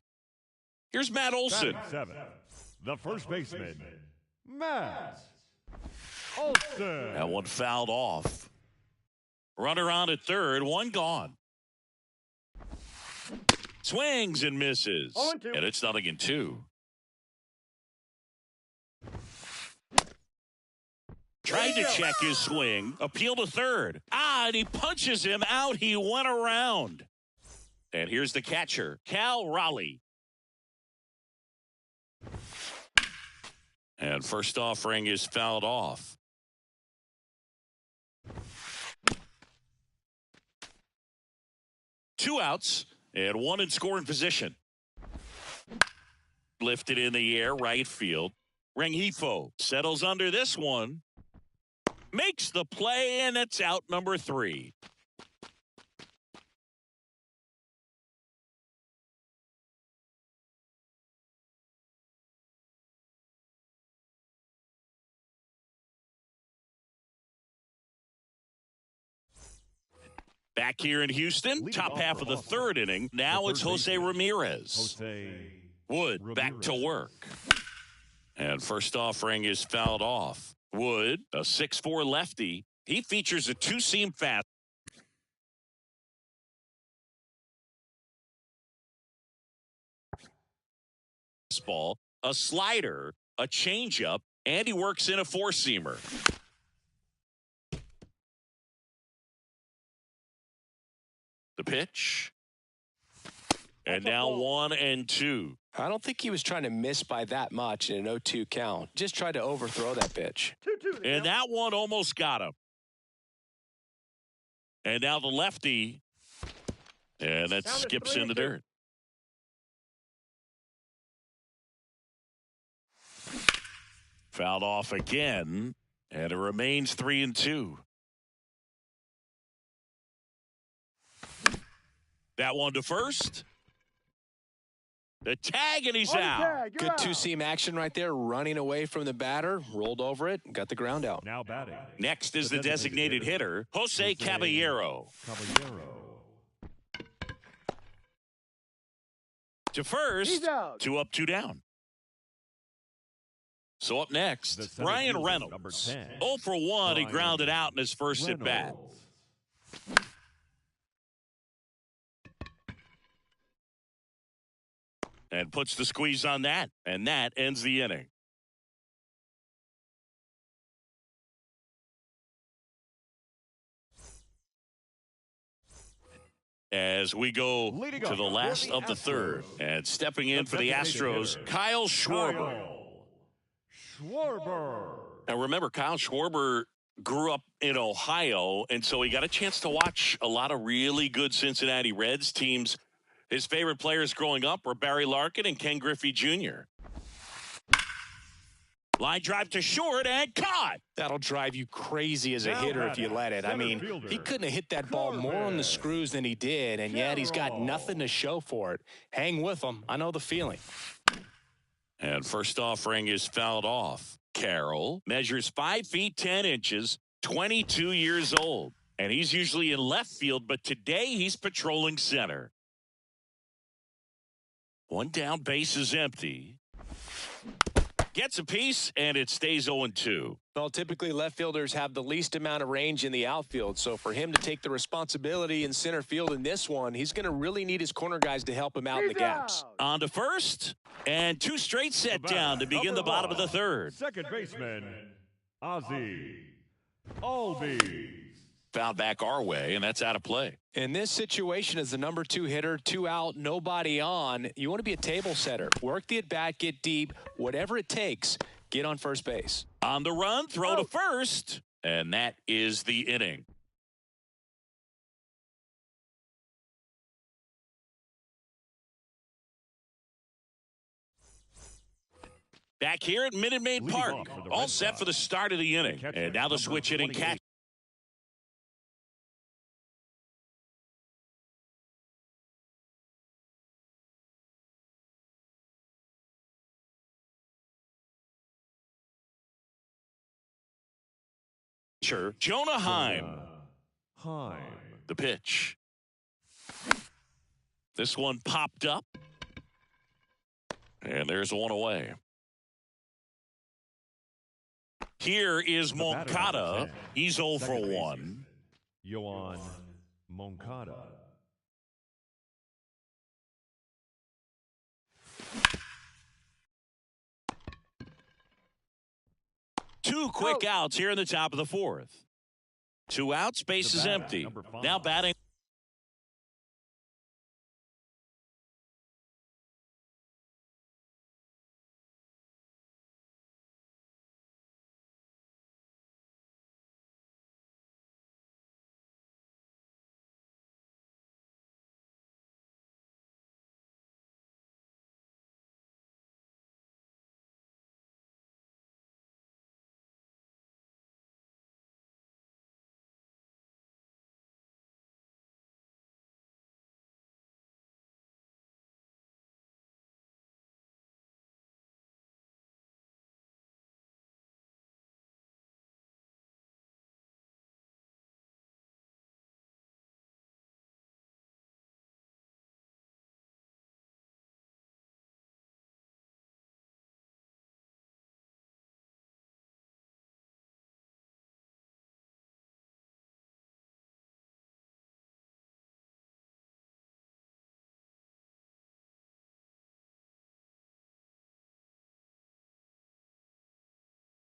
Here's Matt Olson. 7, the first baseman, Matt Olson. That one fouled off. Runner on at third, 1 gone. Swings and misses. And it's 0-2. Tried to check his swing. Appeal to third. And he punches him out. He went around. And here's the catcher, Cal Raleigh. And first offering is fouled off. Two outs and 1 in scoring position. Lifted in the air, right field. Rengifo settles under this one. Makes the play, and it's out number 3. Back here in Houston, top half of the third inning. Now it's Jose Ramirez. Wood back to work. And first offering is fouled off. Wood, a 6'4" lefty. He features a 2-seam fastball, a slider, a changeup, and he works in a 4-seamer. The pitch. And now 1-2. I don't think he was trying to miss by that much in an 0-2 count. Just tried to overthrow that pitch. And that one almost got him. And now the lefty. And that skips in the dirt. Fouled off again. And it remains 3-2. That one to first. The tag, and he's out. Good 2-seam action right there, running away from the batter, rolled over it, got the ground out. Now batting. Next is the designated hitter, Jose Caballero. To first, 2 up, 2 down. So up next, Brian Reynolds. 0 for 1, he grounded out in his first at bat. and puts the squeeze on that, and that ends the inning. As we go to the last of the third, and stepping in for the Astros, Kyle Schwarber. Now remember, Kyle Schwarber grew up in Ohio, and so he got a chance to watch a lot of really good Cincinnati Reds teams. His favorite players growing up were Barry Larkin and Ken Griffey Jr. Line drive to short and caught. That'll drive you crazy as a hitter if you let it. I mean, he couldn't have hit that ball more on the screws than he did, and yet he's got nothing to show for it. Hang with him. I know the feeling. And first offering is fouled off. Carroll measures 5 feet 10 inches, 22 years old. And he's usually in left field, but today he's patrolling center. One down, base is empty. Gets a piece, and it stays 0-2. Well, typically left fielders have the least amount of range in the outfield, so for him to take the responsibility in center field in this one, he's going to really need his corner guys to help him out in the gaps. On to first, and 2 straight set down to begin the bottom of the third. Second baseman, Ozzie Albies. Fouled back our way, and that's out of play. In this situation, as the number 2 hitter, 2 out, nobody on, you want to be a table setter. Work the at-bat, get deep, whatever it takes, get on first base. On the run, throw to first, and that is the inning. Back here at Minute Maid Park, all set for the start of the inning. And now the switch hitting catch. Jonah Heim. The pitch. This one popped up. And there's one away. Here is Moncada. He's 0 for 1. Yoan Moncada. Two quick outs here in the top of the fourth. 2 outs, base is empty. Now batting.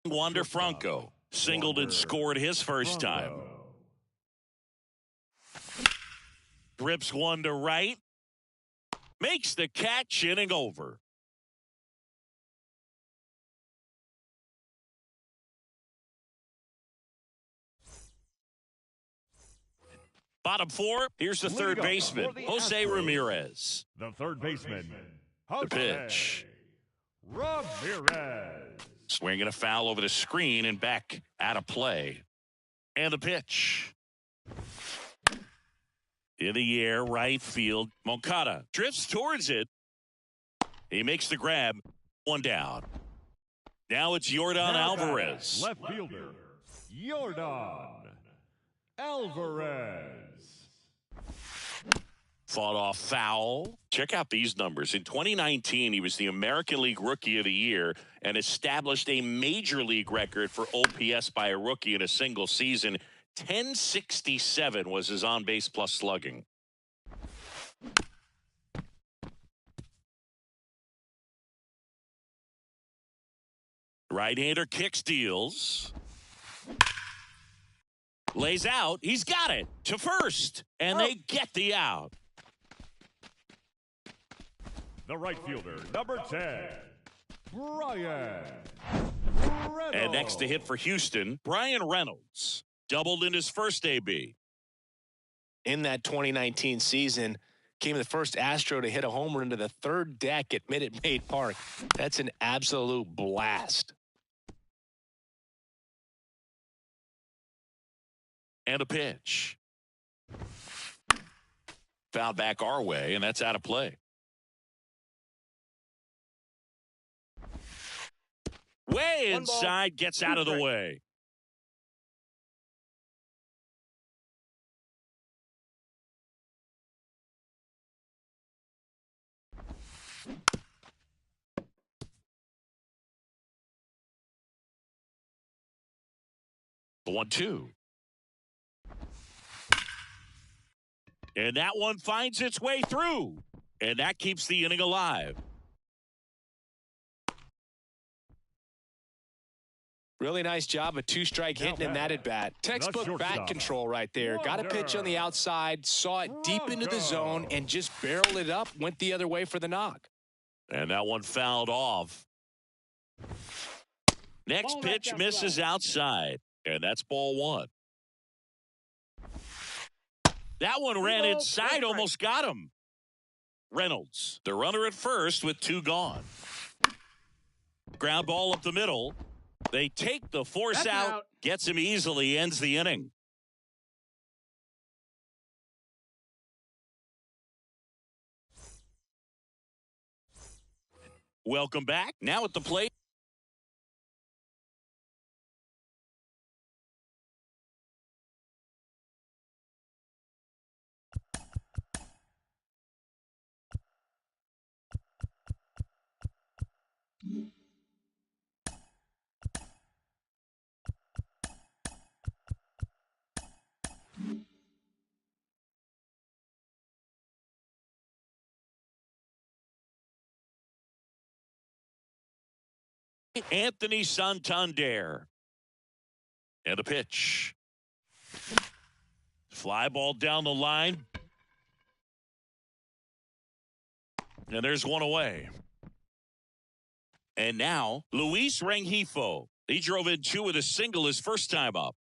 Wander Franco singled and scored his first time. Rips one to right. Makes the catch, inning over. Bottom 4, here's the third baseman, Jose Ramirez. The third baseman, The pitch. Ramirez. Swinging a foul over the screen and back out of play. And the pitch. In the air, right field. Moncada drifts towards it. He makes the grab. One down. Now it's Yordan Alvarez. Left fielder, Yordan Alvarez. Fought off foul. Check out these numbers. In 2019, he was the American League Rookie of the Year and established a Major League record for OPS by a rookie in a single season. 1067 was his on-base plus slugging. Right-hander kick steals. Lays out. He's got it to first. And they get the out. The right fielder, number 10, Brian Reynolds. And next to hit for Houston, Brian Reynolds. Doubled in his first AB. In that 2019 season, came the first Astro to hit a homer into the third deck at Minute Maid Park. That's an absolute blast. And a pitch. Foul back our way, and that's out of play. Way inside, gets out of the way. The 1-2. And that one finds its way through. And that keeps the inning alive. Really nice job, a two-strike hitting in that at-bat. Textbook bat control right there. Got a pitch on the outside, saw it deep into the zone, and just barreled it up, went the other way for the knock. And that one fouled off. Next pitch misses outside, and that's ball one. That one ran inside, almost got him. Reynolds, the runner at first with two gone. Ground ball up the middle. They take the force out, gets him easily, ends the inning. Welcome back. Now at the plate. Anthony Santander. And a pitch. Fly ball down the line. And there's one away. And now, Luis Rengifo. He drove in two with a single his first time up.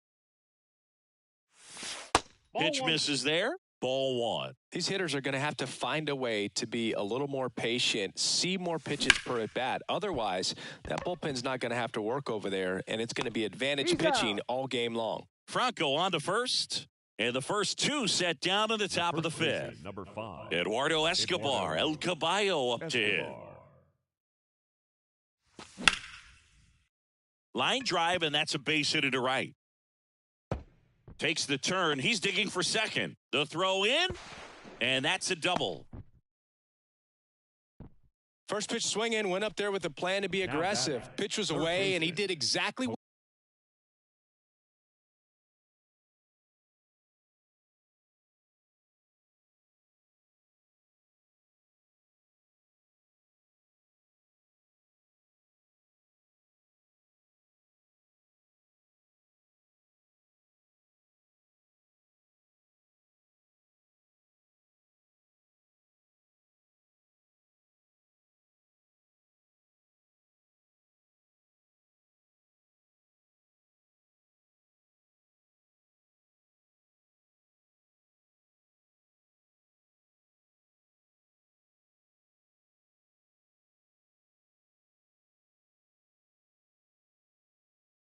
Pitch misses there. Ball one. These hitters are going to have to find a way to be a little more patient, see more pitches per at bat. Otherwise, that bullpen's not going to have to work over there, and it's going to be advantage pitching all game long. Franco on to first, and the first two set down in the top of the fifth. Number 5, Eduardo Escobar, El Caballo up to hit. Line drive, and that's a base hit to right. Takes the turn. He's digging for second. The throw in, and that's a double. First pitch swing in, went up there with a plan to be aggressive. Pitch was away, and he did exactly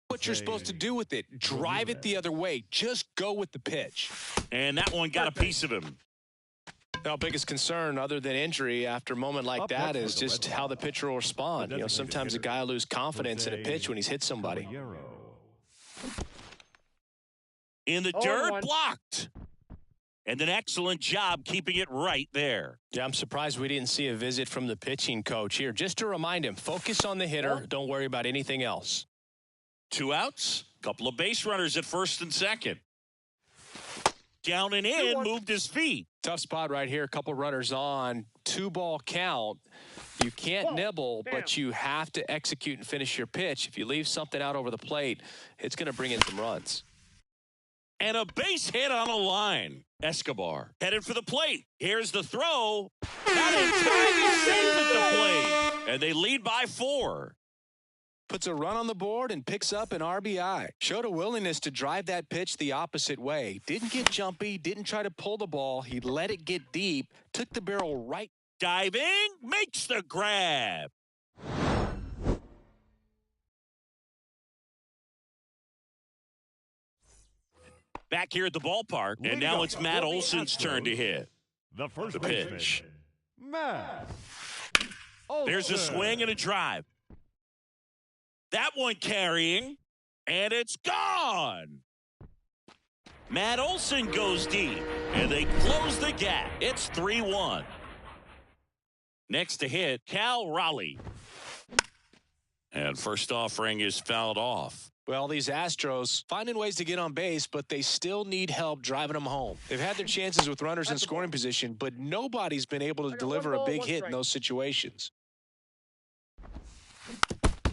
what you're supposed to do with it. Drive it the other way. Just go with the pitch. And that one got a piece of him. Our biggest concern, other than injury, after a moment like that is just how the pitcher will respond. You know, sometimes a guy will lose confidence in a pitch when he's hit somebody. In the dirt, blocked. And an excellent job keeping it right there. Yeah, I'm surprised we didn't see a visit from the pitching coach here. Just to remind him, focus on the hitter. Don't worry about anything else. 2 outs, couple of base runners at first and second. Down and in, moved his feet. Tough spot right here. A couple runners on. 2-ball count. You can't nibble, but you have to execute and finish your pitch. If you leave something out over the plate, it's going to bring in some runs. And a base hit on a line. Escobar headed for the plate. Here's the throw. Not in time. He's safe at the plate. And they lead by 4. Puts a run on the board and picks up an RBI. Showed a willingness to drive that pitch the opposite way. Didn't get jumpy, didn't try to pull the ball. He let it get deep, took the barrel right. Diving, makes the grab. Back here at the ballpark, and now it's Matt Olson's turn to hit. The first pitch. Matt. There's a swing and a drive. That one carrying, and it's gone. Matt Olson goes deep, and they close the gap. It's 3-1. Next to hit, Cal Raleigh. And first offering is fouled off. Well, these Astros finding ways to get on base, but they still need help driving them home. They've had their chances with runners in scoring position, but nobody's been able to deliver a big hit in those situations.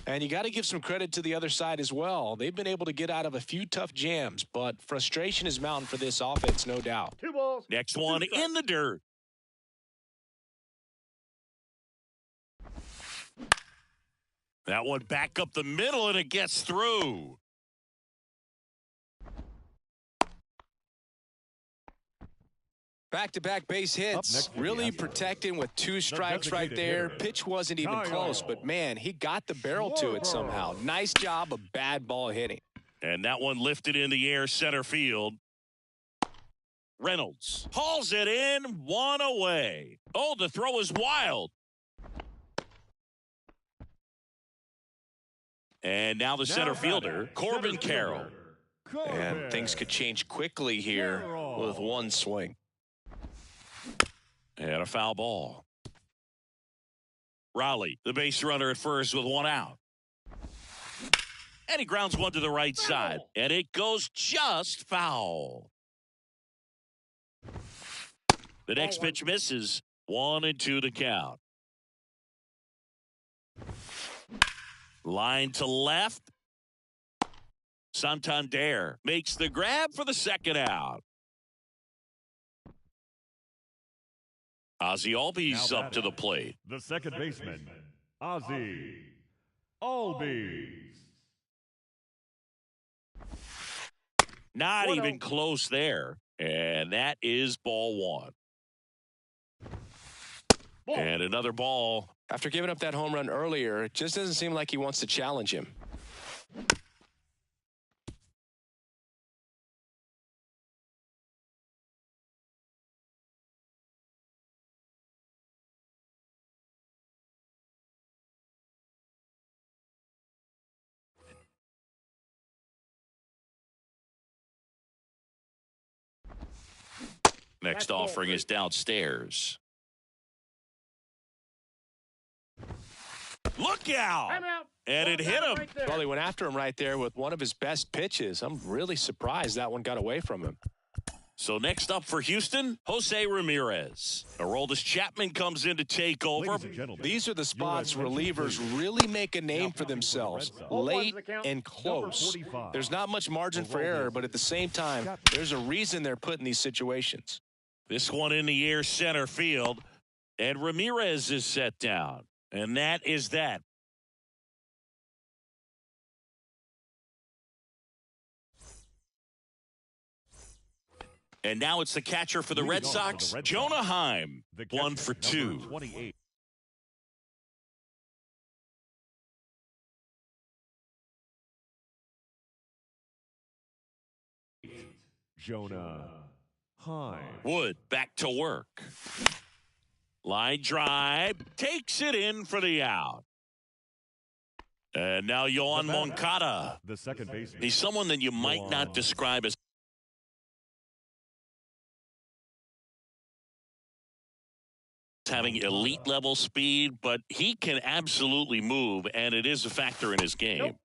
And you got to give some credit to the other side as well. They've been able to get out of a few tough jams, but frustration is mounting for this offense, no doubt. 2 balls. Next one in the dirt. That one back up the middle, and it gets through. Back-to-back base hits, really protecting with 2 strikes right there. Pitch wasn't even close, but man, he got the barrel to it somehow. Nice job of bad ball hitting. And that one lifted in the air center field. Reynolds hauls it in, 1 away. Oh, the throw is wild. And now the center fielder, Corbin Carroll. And things could change quickly here with 1 swing. And a foul ball. Raleigh, the base runner at first with 1 out. And he grounds one to the right side. And it goes just foul. The next pitch misses. 1-2 the count. Line to left. Santander makes the grab for the second out. Ozzie Albies up to the plate. The second baseman, Ozzie Albies. Not even close there. And that is ball 1. And another ball. After giving up that home run earlier, it just doesn't seem like he wants to challenge him. Next offering is downstairs. Look out! And it hit him. Well, he went after him right there with one of his best pitches. I'm really surprised that one got away from him. So next up for Houston, Jose Ramirez. Aroldis Chapman comes in to take over. These are the spots relievers really make a name for themselves. Late and close. There's not much margin for error, but at the same time, there's a reason they're put in these situations. This one in the air center field, and Ramirez is set down. And that is that. And now it's the catcher for the Red Sox, Jonah Heim, 1 for 2. Jonah Heim. Wood back to work. Line drive, takes it in for the out. And now Yohan Moncada. The second baseman. He's someone that you might not describe as having elite level speed, but he can absolutely move, and it is a factor in his game.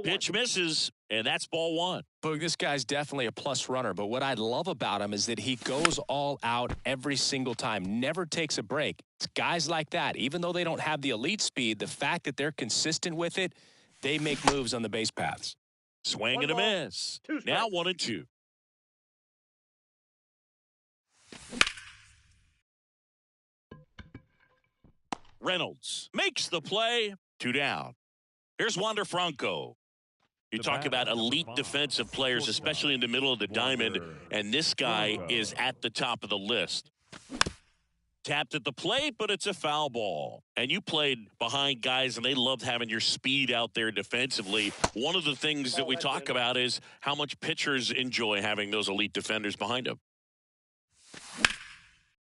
Pitch misses, and that's ball 1. Boog, this guy's definitely a plus runner, but what I love about him is that he goes all out every single time, never takes a break. It's guys like that, even though they don't have the elite speed, the fact that they're consistent with it, they make moves on the base paths. Swing and a miss. Now 1-2. Reynolds makes the play. 2 down. Here's Wander Franco. You talk about elite defensive players, especially in the middle of the diamond, and this guy is at the top of the list. Tapped at the plate, but it's a foul ball. And you played behind guys, and they loved having your speed out there defensively. One of the things that we talk about is how much pitchers enjoy having those elite defenders behind them.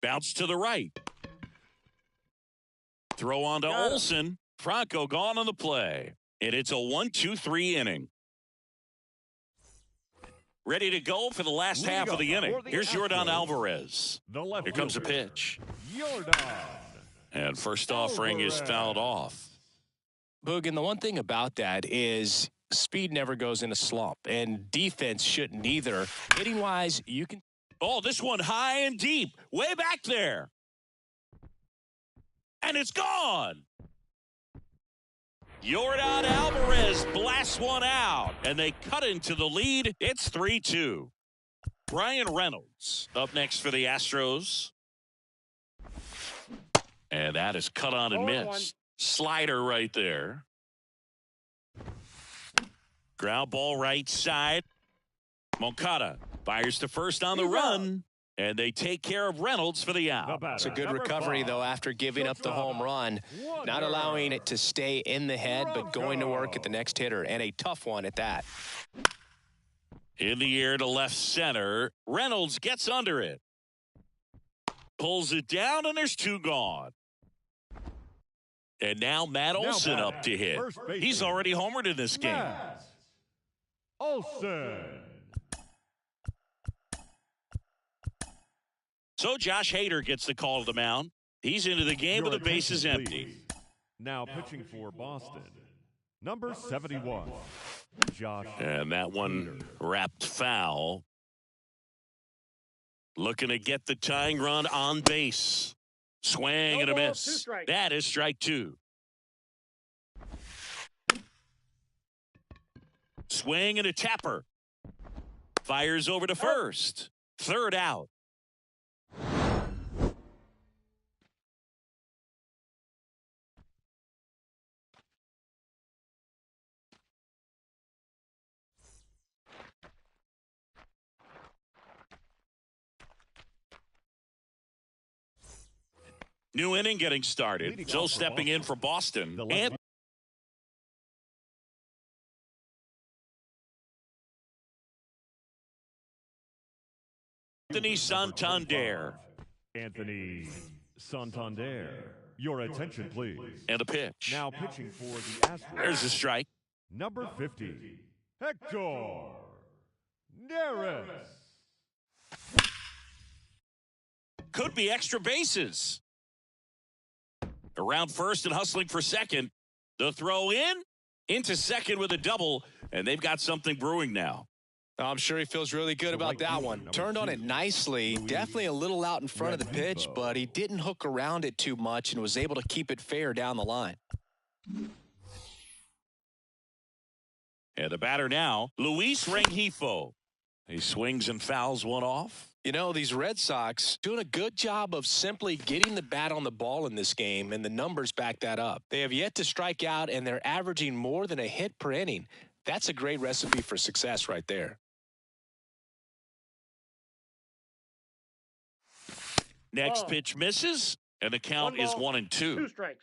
Bounce to the right. Throw on to Olsen. Franco gone on the play. And it's a 1-2-3 inning. Ready to go for the last half of the inning. Here's Yordan Alvarez. Here comes a pitch. And first offering is fouled off. Boog, and the one thing about that is speed never goes in a slump, and defense shouldn't either. Hitting-wise, you can... Oh, this one high and deep. Way back there. And it's gone. Yordan Alvarez blasts one out, and they cut into the lead. It's 3-2. Brian Reynolds up next for the Astros. And that is cut on and missed. Slider right there. Ground ball right side. Moncada fires to first on the run. And they take care of Reynolds for the out. It's a good recovery, though, after giving up the home run. Not allowing it to stay in the head, but going to work at the next hitter. And a tough one at that. In the air to left center. Reynolds gets under it. Pulls it down, and there's 2 gone. And now Matt Olson up to hit. He's already homered in this game. Olson. So Josh Hader gets the call to the mound. He's into the game with the bases empty. Now pitching for Boston, number 71, Josh. And that one wrapped foul. Looking to get the tying run on base. Swing and a miss. That is strike 2. Swing and a tapper. Fires over to first. Third out. New inning getting started. Joe stepping in for Boston. Anthony Santander. Anthony Santander. Your attention, please. And a pitch. Now pitching for the Astros. There's a strike. Number 50, Hector Neris. Could be extra bases. Around first and hustling for second. The throw into second with a double, and they've got something brewing now. I'm sure he feels really good about that one. Turned on it nicely. Definitely a little out in front of the pitch, but he didn't hook around it too much and was able to keep it fair down the line. And the batter now, Luis Rengifo. He swings and fouls one off. You know, these Red Sox doing a good job of simply getting the bat on the ball in this game, and the numbers back that up. They have yet to strike out, and they're averaging more than a hit per inning. That's a great recipe for success right there. Next pitch misses, and the count is 1-2. 2 strikes.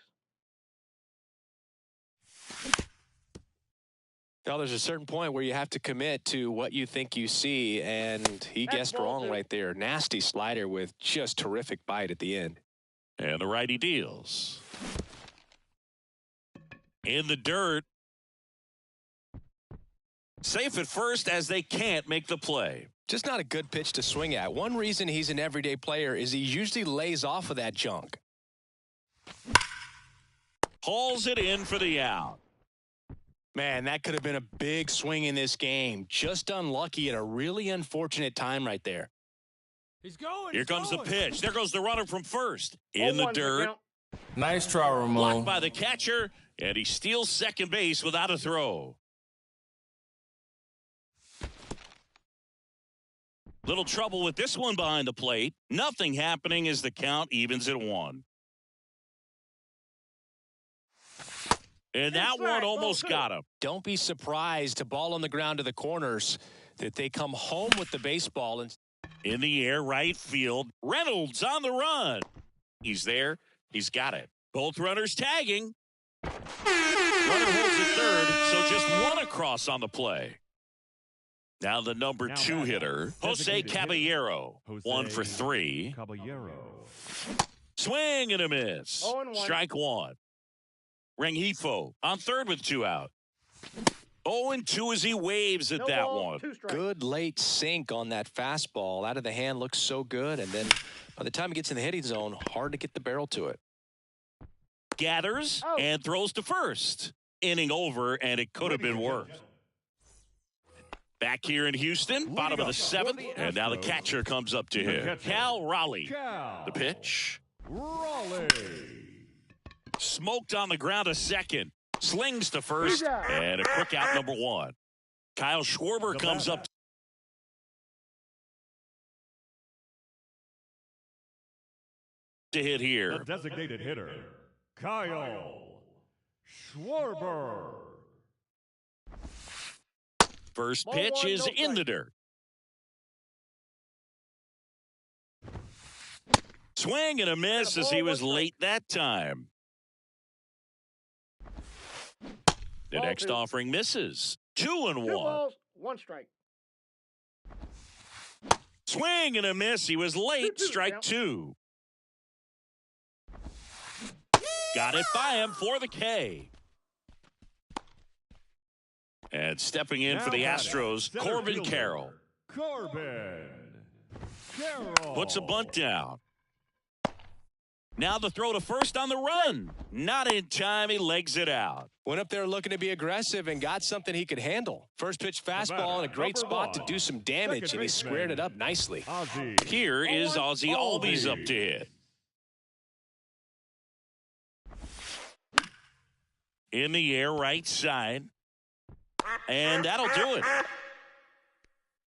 Now, there's a certain point where you have to commit to what you think you see, and he guessed wrong right there. Nasty slider with just terrific bite at the end. And the righty deals. In the dirt. Safe at first as they can't make the play. Just not a good pitch to swing at. One reason he's an everyday player is he usually lays off of that junk. Hauls it in for the out. Man, that could have been a big swing in this game. Just unlucky at a really unfortunate time right there. He's going. Here comes the pitch. There goes the runner from first. In the dirt. Nice try, Ramon. Blocked by the catcher, and he steals second base without a throw. Little trouble with this one behind the plate. Nothing happening as the count evens at 1. And that one almost got him. Don't be surprised, a ball on the ground to the corners, that they come home with the baseball. And in the air, right field. Reynolds on the run. He's there. He's got it. Both runners tagging. Runner holds at third, so just one across on the play. Now the number 2 hitter, Jose Caballero. 1 for 3. Caballero. Swing and a miss. Strike 1. Rengifo on third with 2 out. 0-2 as he waves at that one. Good late sink on that fastball. Out of the hand, looks so good. And then by the time he gets in the hitting zone, hard to get the barrel to it. Gathers and throws to first. Inning over, and it could have been worse. Back here in Houston, bottom of the 7th, and now the catcher comes up to him. Cal Raleigh. The pitch. Raleigh. Smoked on the ground to second. Slings to first, and a quick out number 1. Kyle Schwarber comes up to hit here. The designated hitter, Kyle Schwarber. First pitch is in the dirt. Swing and a miss as he was late that time. The next offering misses. 2-1. 1 strike. Swing and a miss. He was late. Strike 2. Got it by him for the K. And stepping in for the Astros, Corbin Carroll. Corbin Carroll. Puts a bunt down. Now the throw to first on the run. Not in time. He legs it out. Went up there looking to be aggressive and got something he could handle. First pitch fastball in a great spot to do some damage, and he squared it up nicely. Here is Ozzie Albies up to hit. In the air, right side. And that'll do it.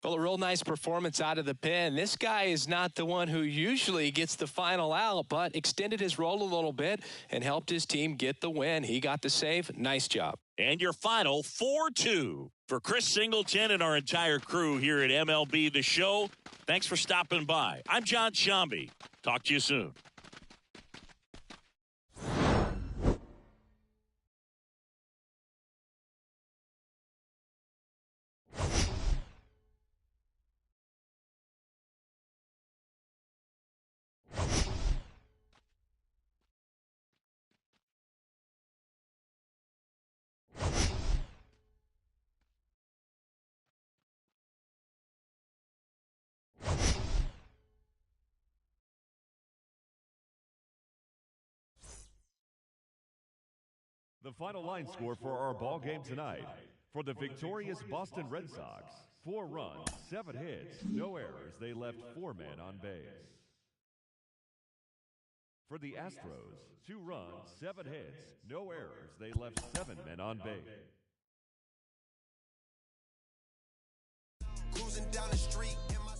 Well, a real nice performance out of the pen. This guy is not the one who usually gets the final out, but extended his role a little bit and helped his team get the win. He got the save. Nice job. And your final 4-2 for Chris Singleton and our entire crew here at MLB The Show. Thanks for stopping by. I'm John Shambi. Talk to you soon. The final line score for our ball game tonight. For the victorious Boston Red Sox, 4 runs, 7 hits, no errors. They left 4 men on base. For the Astros, 2 runs, 7 hits, no errors. They left 7 men on base. Cruising down the street in my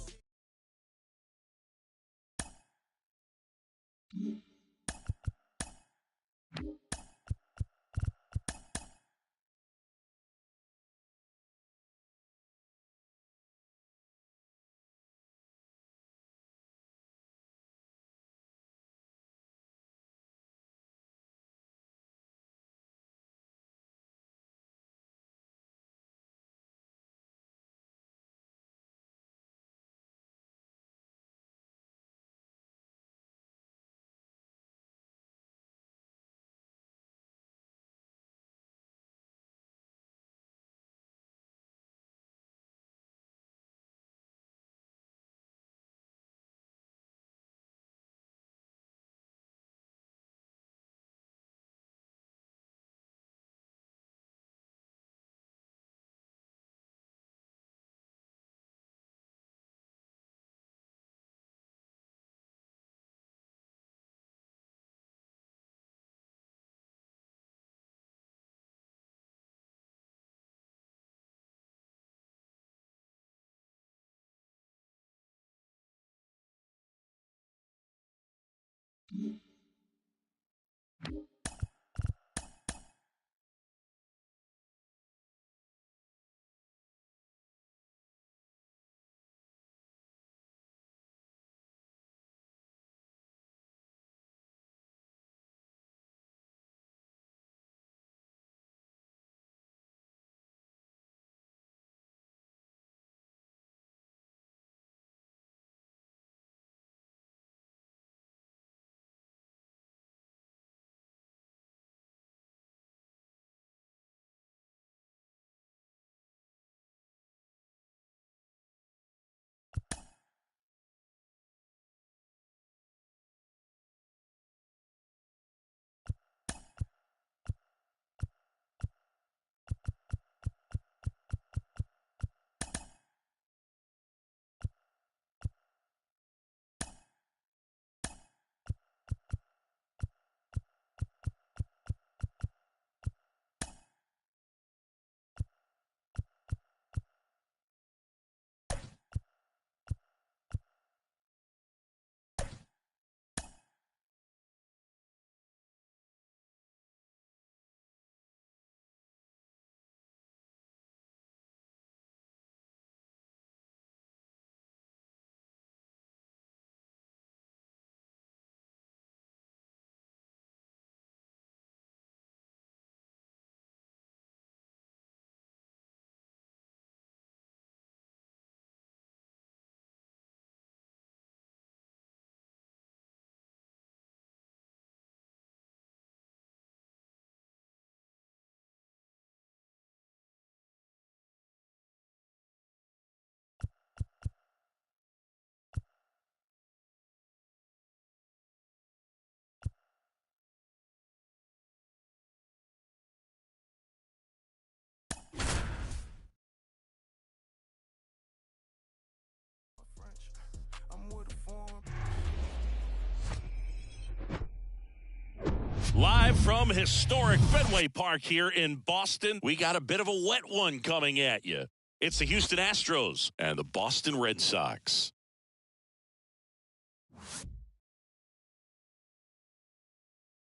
Live from historic Fenway Park here in Boston, we got a bit of a wet one coming at you. It's the Houston Astros and the Boston Red Sox.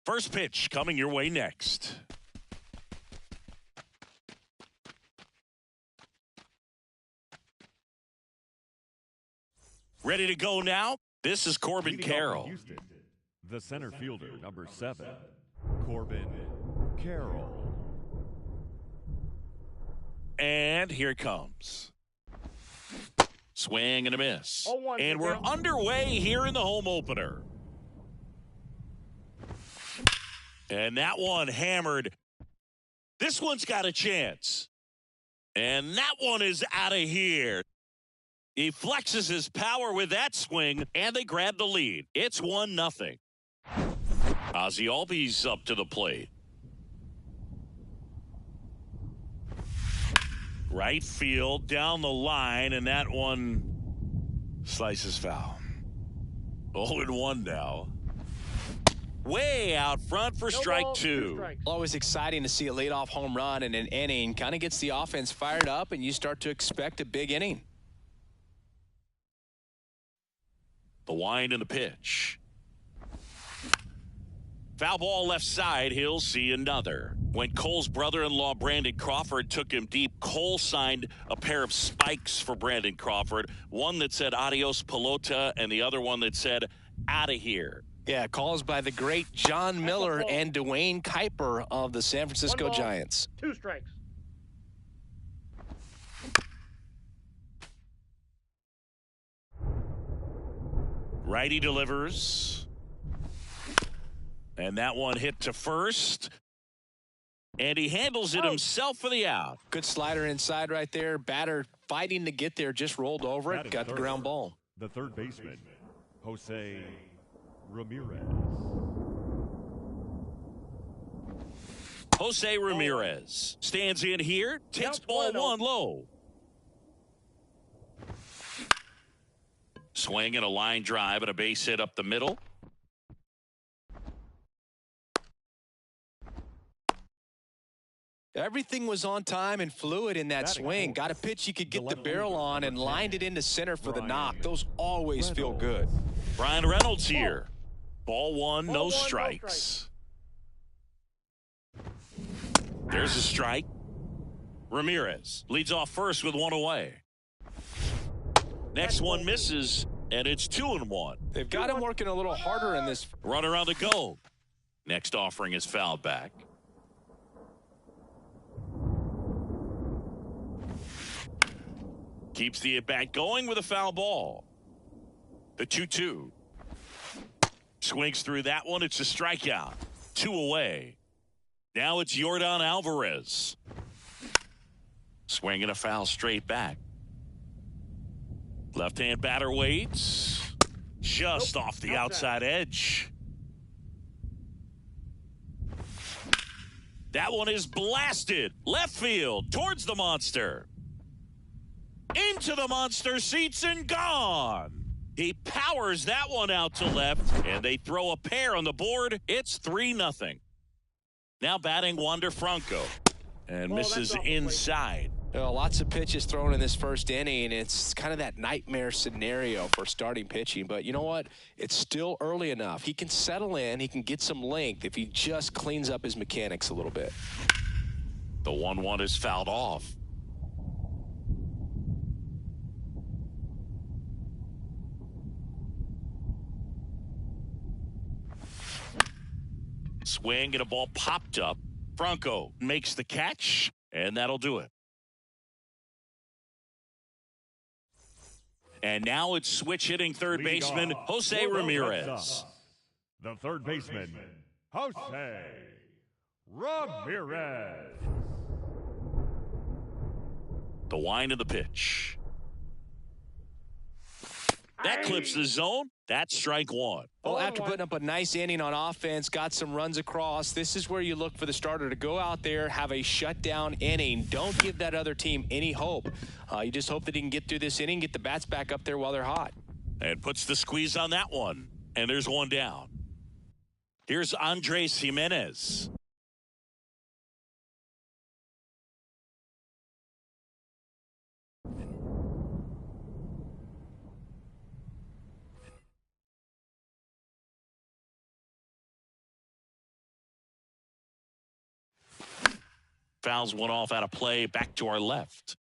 First pitch coming your way next. Ready to go now? This is Corbin Carroll. Houston, the center fielder, number 7, Corbin Carroll. And here it comes. Swing and a miss. 0-1, And we're underway here in the home opener. And that one hammered. This one's got a chance. And that one is out of here. He flexes his power with that swing, and they grab the lead. It's 1-0. Ozzie Albies up to the plate. Right field, down the line, and that one slices foul. 0-1 now. Way out front for strike 2. Always exciting to see a leadoff home run in an inning. Kind of gets the offense fired up, and you start to expect a big inning. The wind and the pitch. Foul ball left side. He'll see another. When Cole's brother-in-law, Brandon Crawford, took him deep, Cole signed a pair of spikes for Brandon Crawford. One that said adios pelota and the other one that said out of here. Yeah, calls by the great John Miller and Dwayne Kuiper of the San Francisco Giants. 2 strikes. Righty delivers. And that one hit to first. And he handles it himself for the out. Good slider inside right there. Batter fighting to get there, just rolled over it, got the ground ball. The third baseman, Jose Ramirez. Jose Ramirez stands in here, takes ball 1 low. Swing and a line drive and a base hit up the middle. Everything was on time and fluid in that swing. Got a pitch you could get the barrel on and lined it into center for the knock. Those always feel good. Brian Reynolds here. Ball one, no strikes. There's a strike. Ramirez leads off first with one away. Next one misses, and it's 2-1. They've got him working a little harder in this. Runner on the go. Next offering is fouled back. Keeps the at-bat going with a foul ball. The 2-2. Swings through that one. It's a strikeout. 2 away. Now it's Yordan Alvarez. Swinging a foul straight back. Left-hand batter waits. Just off the outside edge. That one is blasted. Left field towards the monster. Into the monster seats and gone. He powers that one out to left, and they throw a pair on the board. It's 3-0. Now batting Wander Franco, and misses inside. Lots of pitches thrown in this first inning. It's kind of that nightmare scenario for starting pitching. But you know what? It's still early enough. He can settle in. He can get some length if he just cleans up his mechanics a little bit. The 1-1 is fouled off. Swing and a ball popped up. Franco makes the catch, and that'll do it. And now it's switch hitting third baseman Jose Ramirez. The third baseman, Jose Ramirez. The wind of the pitch. That clips the zone. That's strike one. Well, after putting up a nice inning on offense, got some runs across, this is where you look for the starter to go out there, have a shutdown inning. Don't give that other team any hope. You just hope that he can get through this inning, get the bats back up there while they're hot. And puts the squeeze on that one. And there's one down. Here's Andres Jimenez. Fouls one off out of play, back to our left.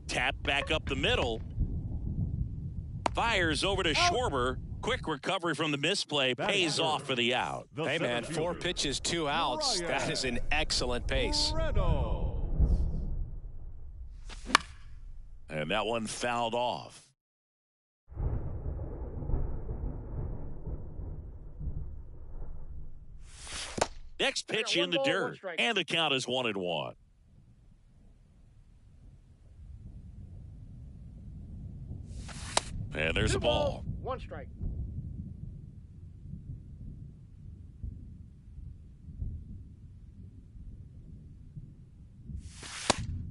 Tap back up the middle. Fires over to Schwarber. Quick recovery from the misplay. Pays off for the out. Hey, man, 4 pitches, 2 outs. That is an excellent pace. And that one fouled off. Next pitch in the dirt. And the count is 1-1. And there's a ball. 1 strike.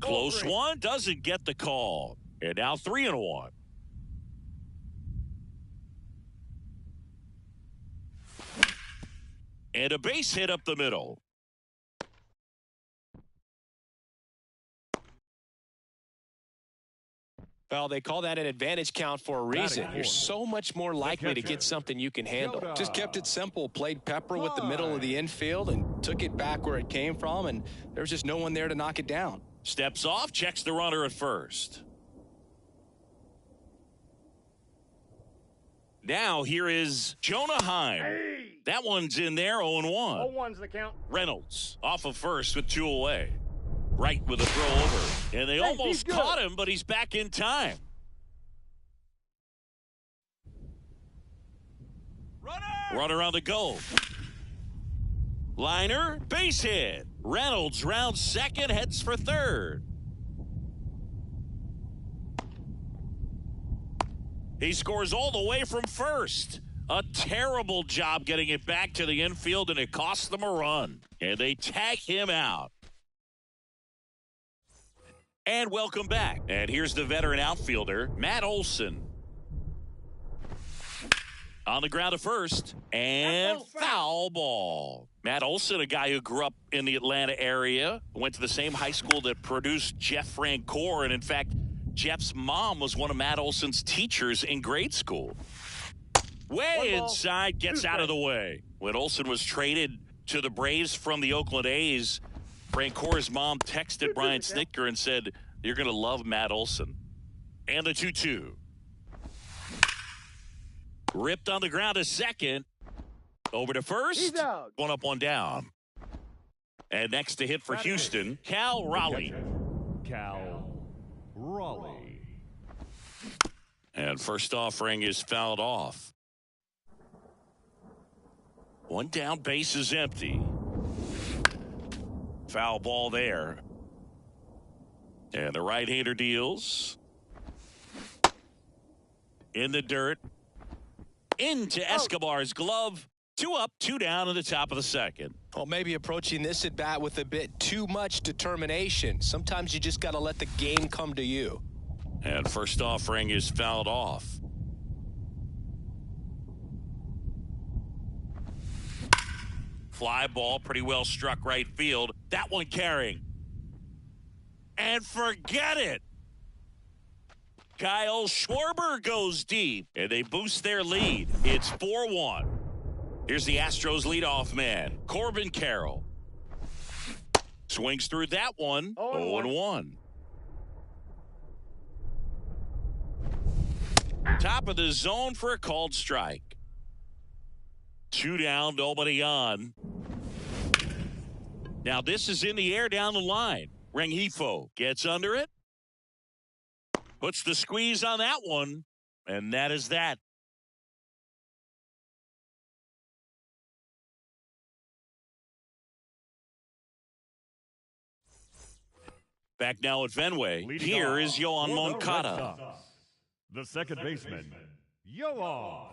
Close one. Doesn't get the call. And now 3-1. And a base hit up the middle. Well, they call that an advantage count for a reason. You're so much more likely to get something you can handle. Just kept it simple. Played pepper with the middle of the infield and took it back where it came from, and there was just no one there to knock it down. Steps off, checks the runner at first. Now here is Jonah Heim. Hey! That one's in there, 0-1. 0-1's the count. Reynolds off of first with 2 away. Right with a throw over. And they almost caught him, but he's back in time. Runner on the go. Liner, base hit. Reynolds rounds second, heads for third. He scores all the way from first. A terrible job getting it back to the infield, and it cost them a run. And they tag him out. And welcome back. And here's the veteran outfielder, Matt Olson. On the ground at first. And foul ball. Matt Olson, a guy who grew up in the Atlanta area, went to the same high school that produced Jeff Francoeur, and in fact, Jeff's mom was one of Matt Olson's teachers in grade school. Way inside, gets out of the way. When Olson was traded to the Braves from the Oakland A's, Brancourt's mom texted Brian Snitker and said, "You're going to love Matt Olson." And the 2-2. Ripped on the ground to second. Over to first. He's out. 1 up, 1 down. And next to hit for Houston, Cal Raleigh. Cal Raleigh. And first offering is fouled off. 1 down, base is empty. Foul ball there. And the right-hander deals. In the dirt. Into Escobar's glove. 2 up, 2 down in the top of the second. Well, maybe approaching this at bat with a bit too much determination. Sometimes you just got to let the game come to you. And first offering is fouled off. Fly ball, pretty well struck right field. That one carrying. And forget it. Kyle Schwarber goes deep, and they boost their lead. It's 4-1. Here's the Astros leadoff man, Corbin Carroll. Swings through that one, 0-1. Top of the zone for a called strike. 2 down, nobody on. Now this is in the air down the line. Rengifo gets under it. Puts the squeeze on that one, and that is that. Back now at Fenway. Here is Yoan Moncada. The second baseman, Yoan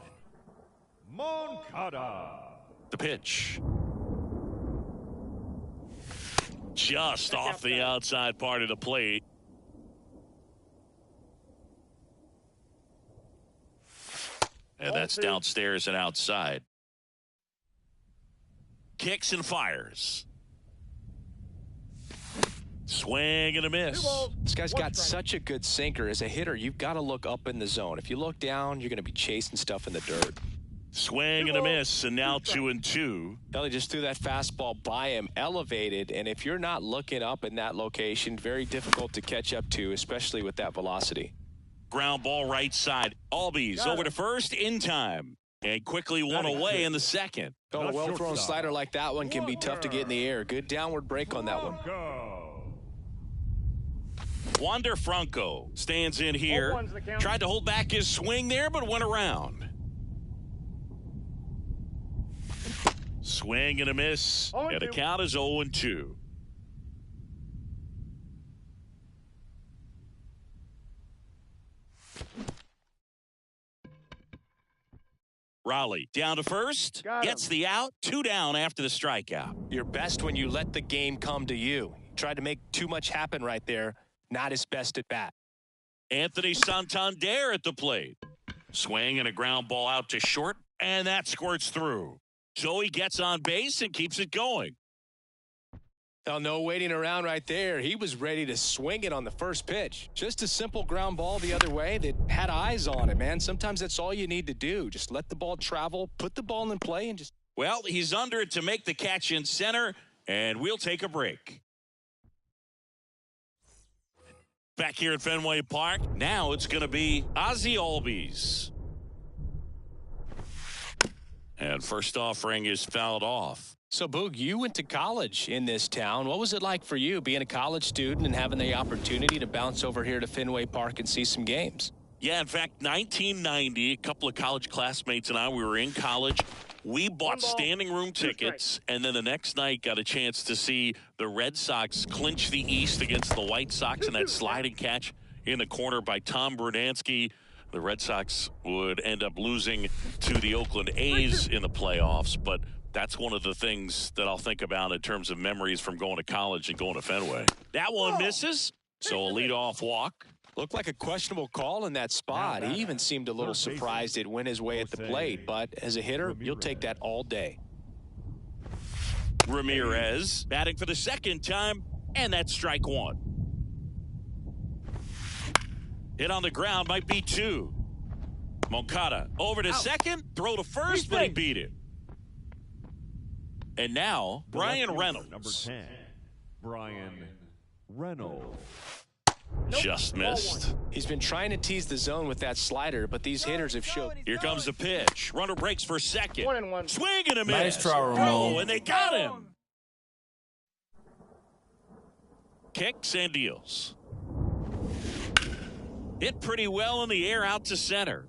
Moncada. The pitch. Just off the outside part of the plate. And that's downstairs and outside. Kicks and fires. Swing and a miss. This guy's got such a good sinker. As a hitter, you've got to look up in the zone. If you look down, you're going to be chasing stuff in the dirt. Swing and a miss, and now 2-2. Kelly just threw that fastball by him, elevated, and if you're not looking up in that location, very difficult to catch up to, especially with that velocity. Ground ball right side. Albies over to first in time. And quickly one away in the second. Oh, a well-thrown slider like that one can be tough to get in the air. Good downward break on that one. Wander Franco stands in here. Tried to hold back his swing there, but went around. Swing and a miss. And the count is 0-2. Raleigh down to first. Gets the out. 2 down after the strikeout. You're best when you let the game come to you. Tried to make too much happen right there. Not his best at bat. Anthony Santander at the plate. Swing and a ground ball out to short, and that squirts through. So he gets on base and keeps it going. Oh, no waiting around right there. He was ready to swing it on the first pitch. Just a simple ground ball the other way that had eyes on it, man. Sometimes that's all you need to do. Just let the ball travel, put the ball in play, and just... Well, he's under it to make the catch in center, and we'll take a break. Back here at Fenway Park, now it's going to be Ozzie Albies. And first offering is fouled off. So, Boog, you went to college in this town. What was it like for you being a college student and having the opportunity to bounce over here to Fenway Park and see some games? Yeah, in fact, 1990, a couple of college classmates and I, we were in college. We bought standing room tickets, and then the next night got a chance to see the Red Sox clinch the East against the White Sox in that sliding catch in the corner by Tom Brunansky. The Red Sox would end up losing to the Oakland A's in the playoffs, but that's one of the things that I'll think about in terms of memories from going to college and going to Fenway. That one misses, so a leadoff walk. Looked like a questionable call in that spot. He even seemed a little surprised it went his way at the plate, but as a hitter, you'll take that all day. Ramirez batting for the second time, and that's strike one. Hit on the ground, might be 2. Moncada over to second, throw to first, but he beat it. And now, Brian Reynolds. Number 10, Brian Reynolds. Just missed. He's been trying to tease the zone with that slider, but these hitters have showed. Here comes the pitch. Runner breaks for second. 1-1. Swing and a miss. Nice try, Ramon. Oh, and they got him. Kicks and deals. Hit pretty well in the air out to center.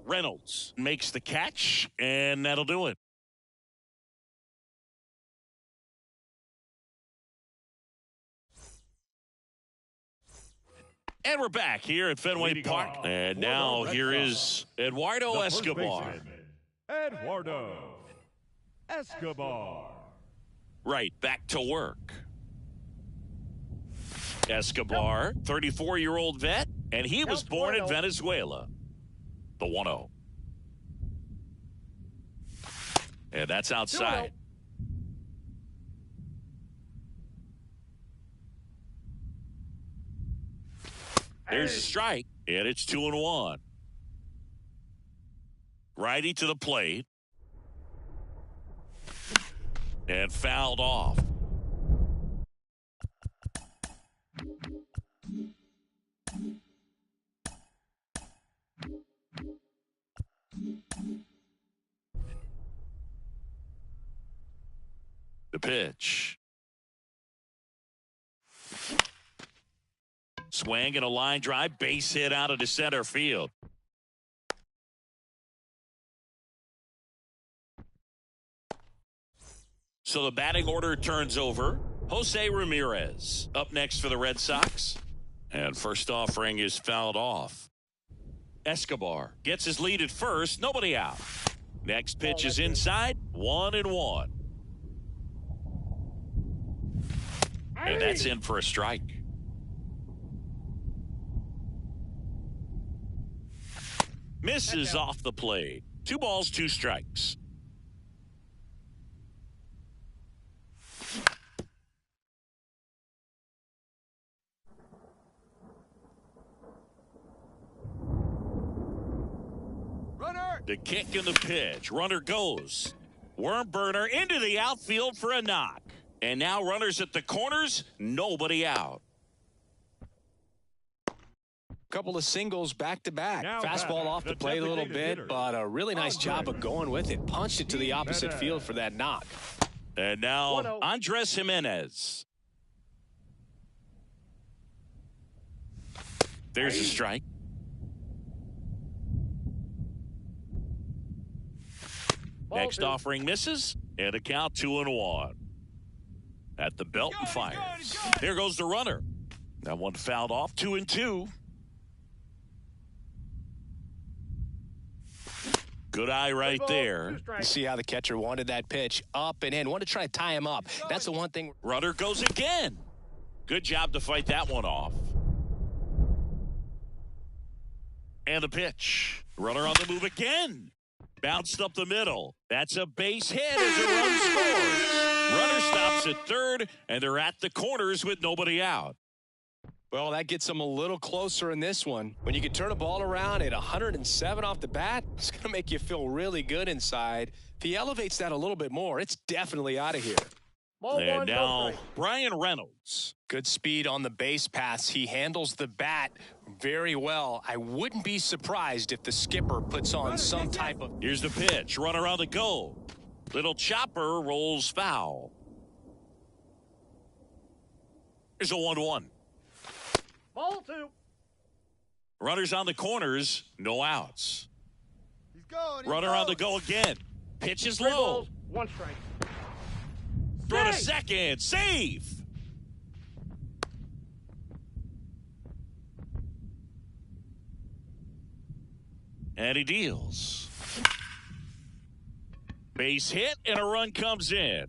Reynolds makes the catch, and that'll do it. And we're back here at Fenway Leading Park. off And for now the Red here Sox, is Eduardo the first Escobar. baseman, Eduardo Escobar. Right, back to work. Escobar, 34-year-old vet, and he was born in Venezuela. The 1-0. And that's outside. There's a strike, and it's 2-1. Righty to the plate. And fouled off. The pitch. Swing and a line drive, base hit out of the center field. So the batting order turns over. Jose Ramirez up next for the Red Sox. And first offering is fouled off. Escobar gets his lead at first, nobody out. Next pitch is inside, 1-1. And that's in for a strike. Misses off the plate. 2 balls, 2 strikes. Runner. The kick and the pitch. Runner goes. Worm burner into the outfield for a knock. And now runners at the corners, nobody out. Couple of singles back-to-back. Now Fastball back, off the the plate a little designated bit, hitter, but a really nice job of going with it. Punched it to the opposite field for that knock. And now 1-0. Andres Jimenez. There's a strike. Next offering misses, and a count 2-1. At the belt and fires. Here goes the runner. That one fouled off, 2-2. Good eye right there. See how the catcher wanted that pitch up and in. Wanted to try to tie him up. That's the one thing. Runner goes again. Good job to fight that one off. And the pitch. Runner on the move again. Bounced up the middle. That's a base hit as a run scores. Runner stops at third, and they're at the corners with nobody out. Well, that gets him a little closer in this one. When you can turn a ball around at 107 off the bat, it's going to make you feel really good inside. If he elevates that a little bit more, it's definitely out of here. And now Brian Reynolds. Good speed on the base pass. He handles the bat very well. I wouldn't be surprised if the skipper puts on some type of... Here's the pitch. Runner on the go. Little chopper rolls foul. Here's a 1-1. Ball 2. Runners on the corners, no outs. He's going. Runner on the go again. Pitch is 3 low. balls, 1 strike. Throw to second. Save. And he deals. Base hit and a run comes in.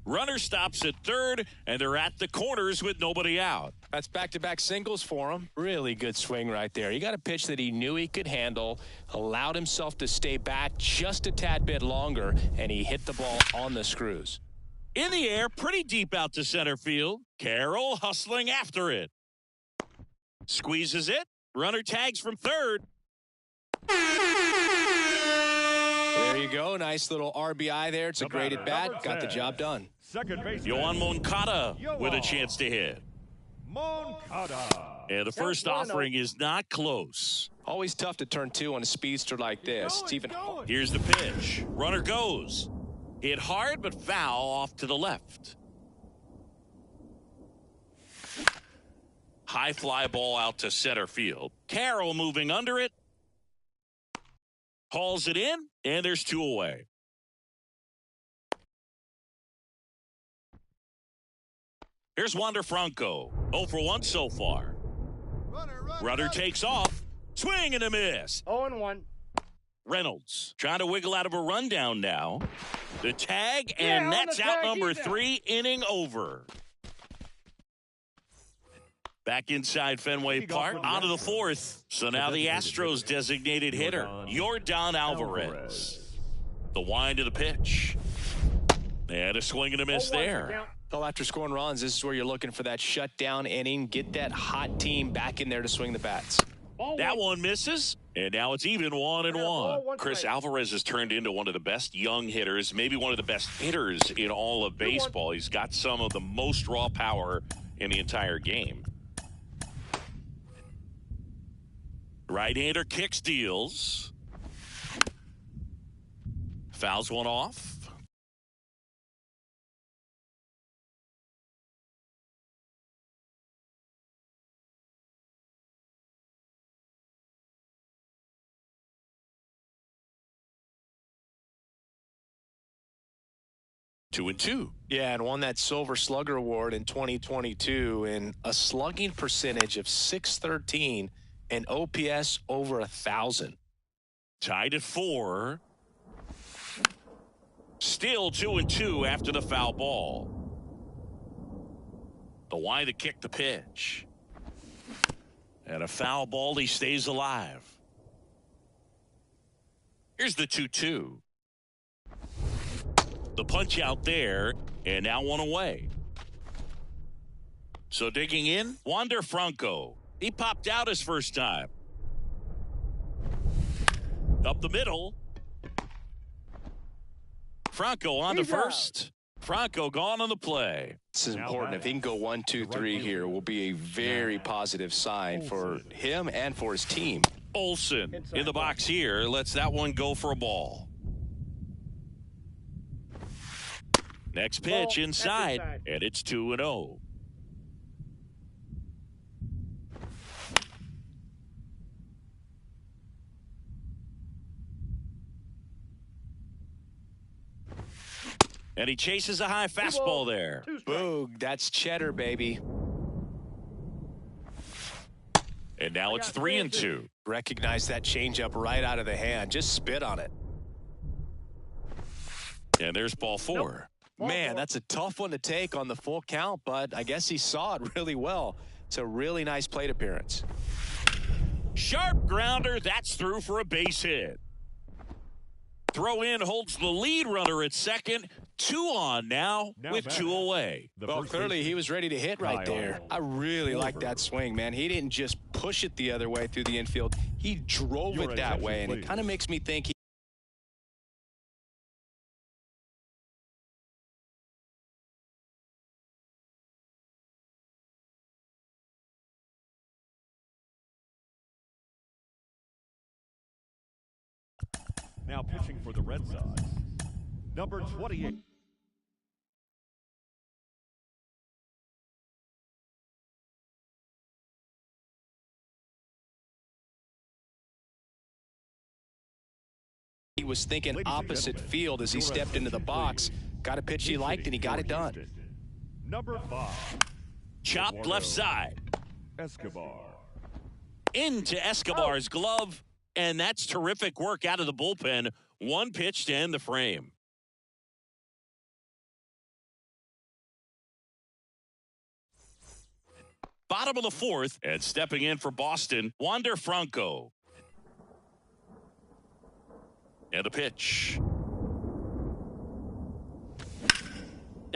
Runner stops at third, and they're at the corners with nobody out. That's back-to-back singles for him. Really good swing right there. He got a pitch that he knew he could handle, allowed himself to stay back just a tad bit longer, and he hit the ball on the screws. In the air, pretty deep out to center field. Carroll hustling after it. Squeezes it. Runner tags from third. There you go. Nice little RBI there. It's a great at bat. Got the job done. Second base. Yohan Moncada with a chance to hit. Moncada. And the first offering is not close. Always tough to turn two on a speedster like this. It's even. Here's the pitch. Runner goes. Hit hard but foul off to the left. High fly ball out to center field. Carroll moving under it. Hauls it in, and there's 2 away. Here's Wander Franco. 0 for 1 so far. Runner takes off. Swing and a miss. 0-1. Reynolds trying to wiggle out of a rundown now. The tag, and that's out number 3, inning over. Back inside Fenway Park, out of the 4th. So now the Astros designated hitter, Yordan Alvarez. The wind of the pitch. And a swing and a miss there. Well, after scoring runs, this is where you're looking for that shutdown inning. Get that hot team back in there to swing the bats. That one misses, and now it's even 1-1. Chris Alvarez has turned into one of the best young hitters, maybe one of the best hitters in all of baseball. He's got some of the most raw power in the entire game. Right-hander kicks, deals. Fouls one off. Two and two. Yeah, and won that Silver Slugger Award in 2022 in a slugging percentage of .613 and OPS over 1,000. Tied at 4. Still 2 and 2 after the foul ball. The wind to kick the pitch. And a foul ball, he stays alive. Here's the 2-2. The punch out there, and now one away. So digging in, Wander Franco. He popped out his first time. Up the middle. Franco on to first. Franco gone on the play. This is important. If he can go 1, 2, 3 here, will be a very positive sign for him and for his team. Olsen in the box here. Lets that one go for a ball. Next pitch inside, and it's 2-0. And he chases a high fastball there. Boog, that's cheddar, baby. And now it's 3 and 2. Recognize that changeup right out of the hand. Just spit on it. And there's ball 4. Man, that's a tough one to take on the full count, but I guess he saw it really well. It's a really nice plate appearance. Sharp grounder. That's through for a base hit. Throw in holds the lead runner at second. 2 on now with 2 away. Well, clearly he was ready to hit right there. I really like that swing, man. He didn't just push it the other way through the infield. He drove it that way, and it kind of makes me think he Now pitching for the Red Sox, number 28. He was thinking opposite field as he stepped into the box. Got a pitch he liked, and he got it done. Number 5. Chopped left side. Escobar. Into Escobar's glove. And that's terrific work out of the bullpen. 1 pitch to end the frame. Bottom of the 4th, and stepping in for Boston, Wander Franco. And the pitch.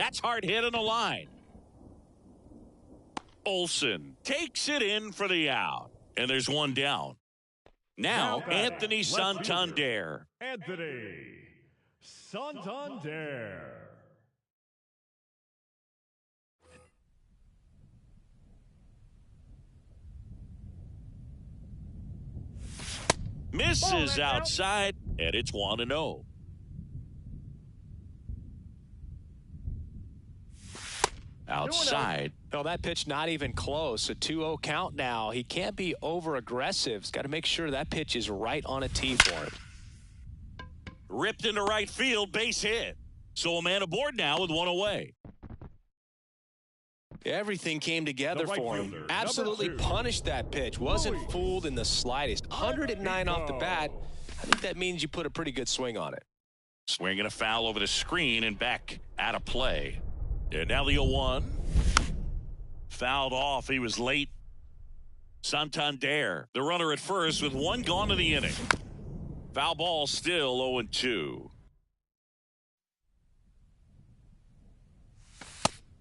That's hard hit on the line. Olsen takes it in for the out. And there's one down. Now Anthony Santander. Anthony Santander. Misses outside, and it's 1-0. Outside. Well, that pitch not even close. A 2-0 count now. He can't be over-aggressive. He's got to make sure that pitch is right on a tee for him. Ripped into right field, base hit. So a man aboard now with one away. Everything came together Right for him. fielder, Absolutely punished that pitch. Wasn't fooled in the slightest. 109 off the bat. I think that means you put a pretty good swing on it. Swinging a foul over the screen and back out of play. And now the 0-1. Fouled off. He was late. Santander, the runner at first with one gone in the inning. Foul ball still 0-2.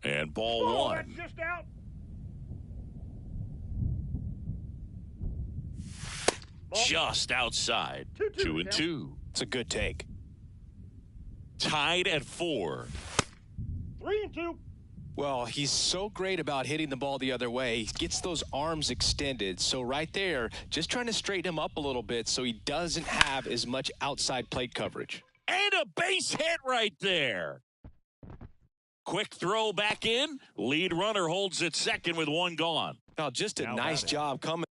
And ball one. Just out. Just outside. 2-2. It's a good take. Tied at 4. 3-2. Well, he's so great about hitting the ball the other way. He gets those arms extended. So right there, just trying to straighten him up a little bit so he doesn't have as much outside plate coverage. And a base hit right there. Quick throw back in. Lead runner holds at second with one gone. Now, just a nice job coming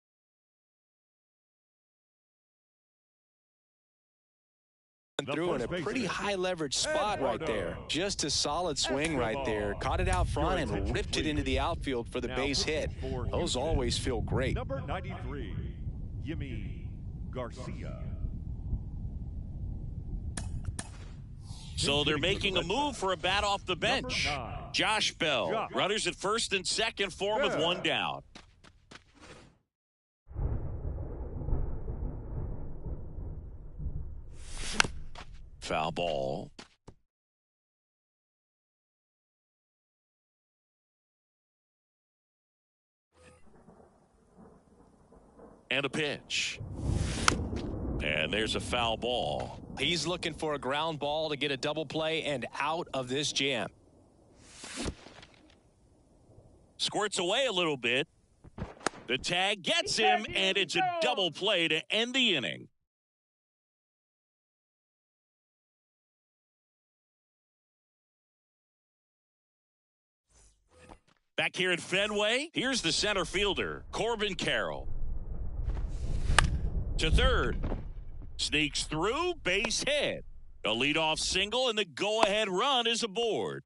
through in a pretty high leverage spot right there. Just a solid swing right there. Caught it out front and ripped it into the outfield for the base hit. Those always feel great. Number 93, Yimi Garcia. So they're making a move for a bat off the bench. Josh Bell. Runners at first and second for him with one down. Foul ball. And a pitch. And there's a foul ball. He's looking for a ground ball to get a double play and out of this jam. Squirts away a little bit. The tag gets him, and it's a double play to end the inning. Back here at Fenway, here's the center fielder, Corbin Carroll. To third. Sneaks through, base hit. A leadoff single, and the go-ahead run is aboard.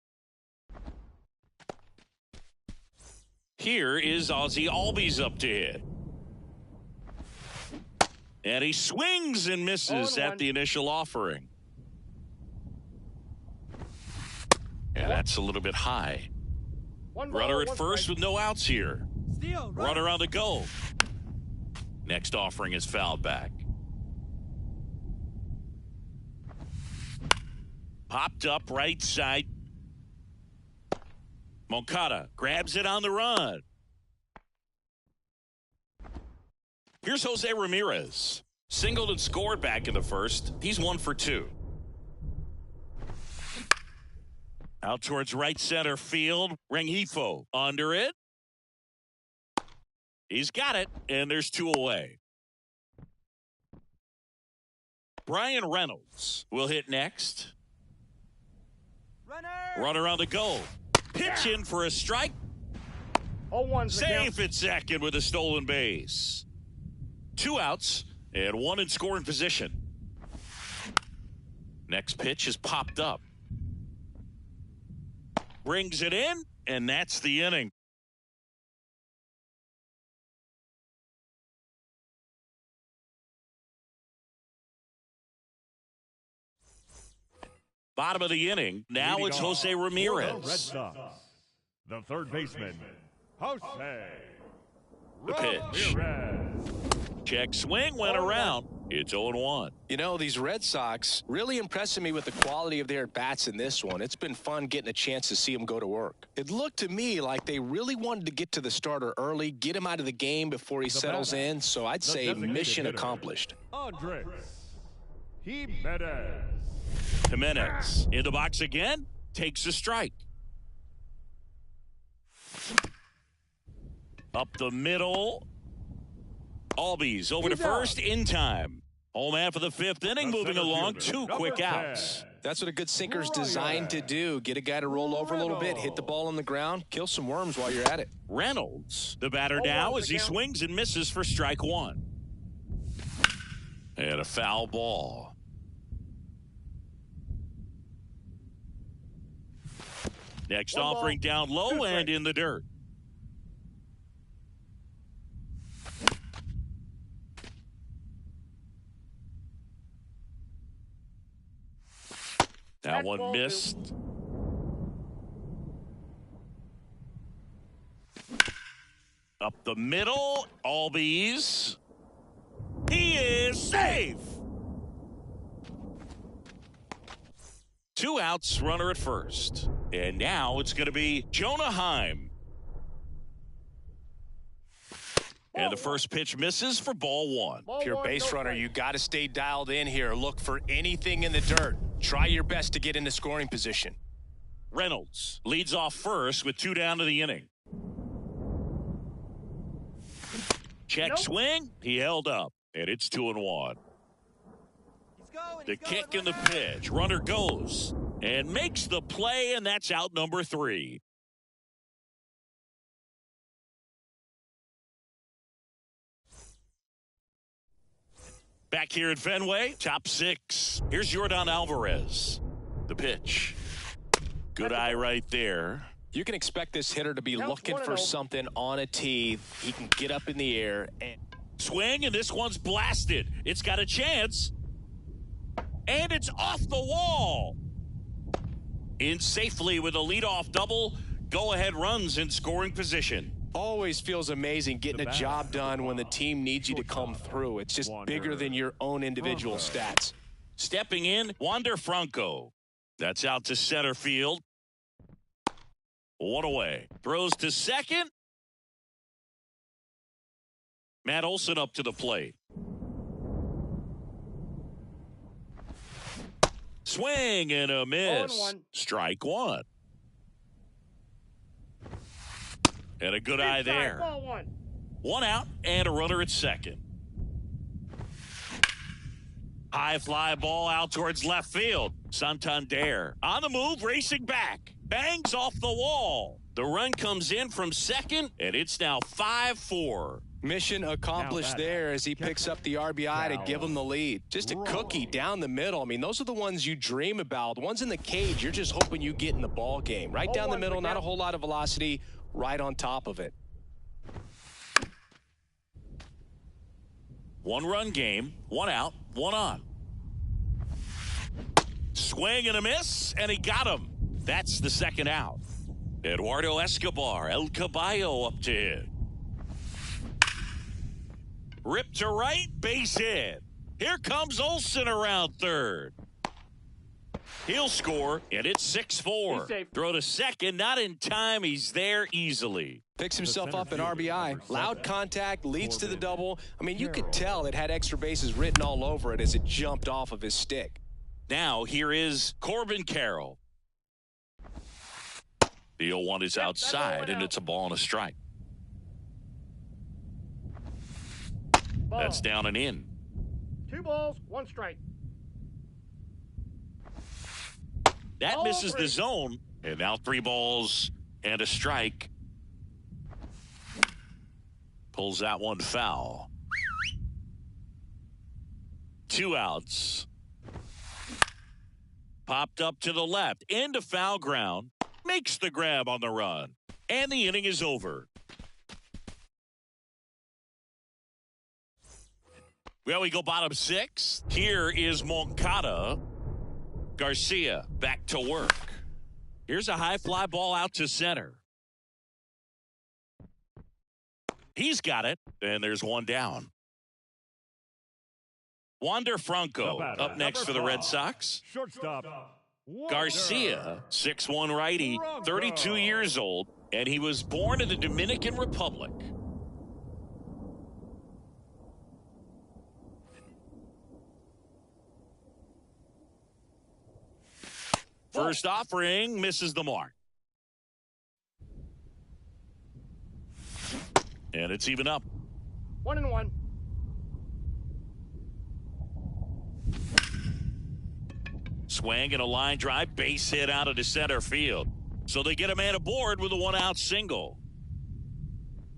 Here is Ozzie Albies up to hit. And he swings and misses at the initial offering. And that's a little bit high. Runner at first with no outs here. Runner on the go. Next offering is fouled back. Popped up right side. Moncada grabs it on the run. Here's Jose Ramirez. Singled and scored back in the first. He's 1 for 2. Out towards right center field. Rengifo under it. He's got it, and there's 2 away. Brian Reynolds will hit next. Runner on the go. Pitch in for a strike. 0-1. Safe at second with a stolen base. 2 outs and 1 in scoring position. Next pitch is popped up. Brings it in, and that's the inning. Bottom of the inning. Now it's Jose Ramirez. Red Sox, the third baseman, Jose The pitch. Ramirez. Check swing, went around. It's 0-1. You know, these Red Sox really impressing me with the quality of their at-bats in this one. It's been fun getting a chance to see them go to work. It looked to me like they really wanted to get to the starter early, get him out of the game before he settles in, so I'd say mission accomplished. Andres Jimenez. Jimenez in the box again, takes a strike. Up the middle. Albies over to first in time. Home half of the fifth inning, moving along, 2 quick outs. That's what a good sinker's designed to do. Get a guy to roll over a little bit, hit the ball on the ground, kill some worms while you're at it. Reynolds, the batter now as he swings and misses for strike one. And a foul ball. Next offering down low and in the dirt. That one missed. Up the middle, Albies. He is safe. 2 outs, runner at first. And now it's going to be Jonah Heim. And the first pitch misses for ball one. If you're a base runner, you got to stay dialed in here. Look for anything in the dirt. Try your best to get into scoring position. Reynolds leads off first with 2 down to the inning. Check swing. He held up. And it's 2-1. The kick and the pitch. Runner goes and makes the play, and that's out number 3. Back here at Fenway, top 6. Here's Yordan Alvarez. The pitch. Good eye right there. You can expect this hitter to be looking for something on a tee. He can get up in the air and swing, and this one's blasted. It's got a chance. And it's off the wall. In safely with a leadoff double. Go-ahead runs in scoring position. Always feels amazing getting a job done when the team needs you to come through. It's just bigger than your own individual stats. Stepping in, Wander Franco. That's out to center field. 1 away. Throws to second. Matt Olson up to the plate. Swing and a miss. Strike one. And a good eye there. 1 out and a runner at second. High fly ball out towards left field. Santander on the move, racing back. Bangs off the wall. The run comes in from second, and it's now 5-4. Mission accomplished there as he picks up the RBI to give him the lead. Just a cookie down the middle. I mean, those are the ones you dream about. The ones in the cage, you're just hoping you get in the ball game. Right down the middle, not a whole lot of velocity, right on top of it. 1-run game, 1 out, 1 on. Swing and a miss, and he got him. That's the second out. Eduardo Escobar, El Caballo up to hit. Rip to right, base hit. Here comes Olson around third. He'll score, and it's 6-4. Throw to second, not in time. He's there easily. Picks himself up an RBI. Loud contact, leads to the double. I mean, you could tell it had extra bases written all over it as it jumped off of his stick. Now, here is Corbin Carroll. The 0-1 is outside, and it's a ball and a strike. That's down and in. 2 balls, 1 strike. That misses the zone, and now 3 balls and a strike. Pulls that one foul. 2 outs. Popped up to the left, into foul ground. Makes the grab on the run, and the inning is over. Well, we go bottom 6. Here is Moncada. Garcia back to work. Here's a high fly ball out to center. He's got it, and there's 1 down. Wander Franco up next for the Red Sox. Shortstop. Garcia, 6'1" righty, 32 years old, and he was born in the Dominican Republic. First offering misses the mark. And it's even up. 1-1. Swing and a line drive, base hit out into center field. So they get a man aboard with a one-out single.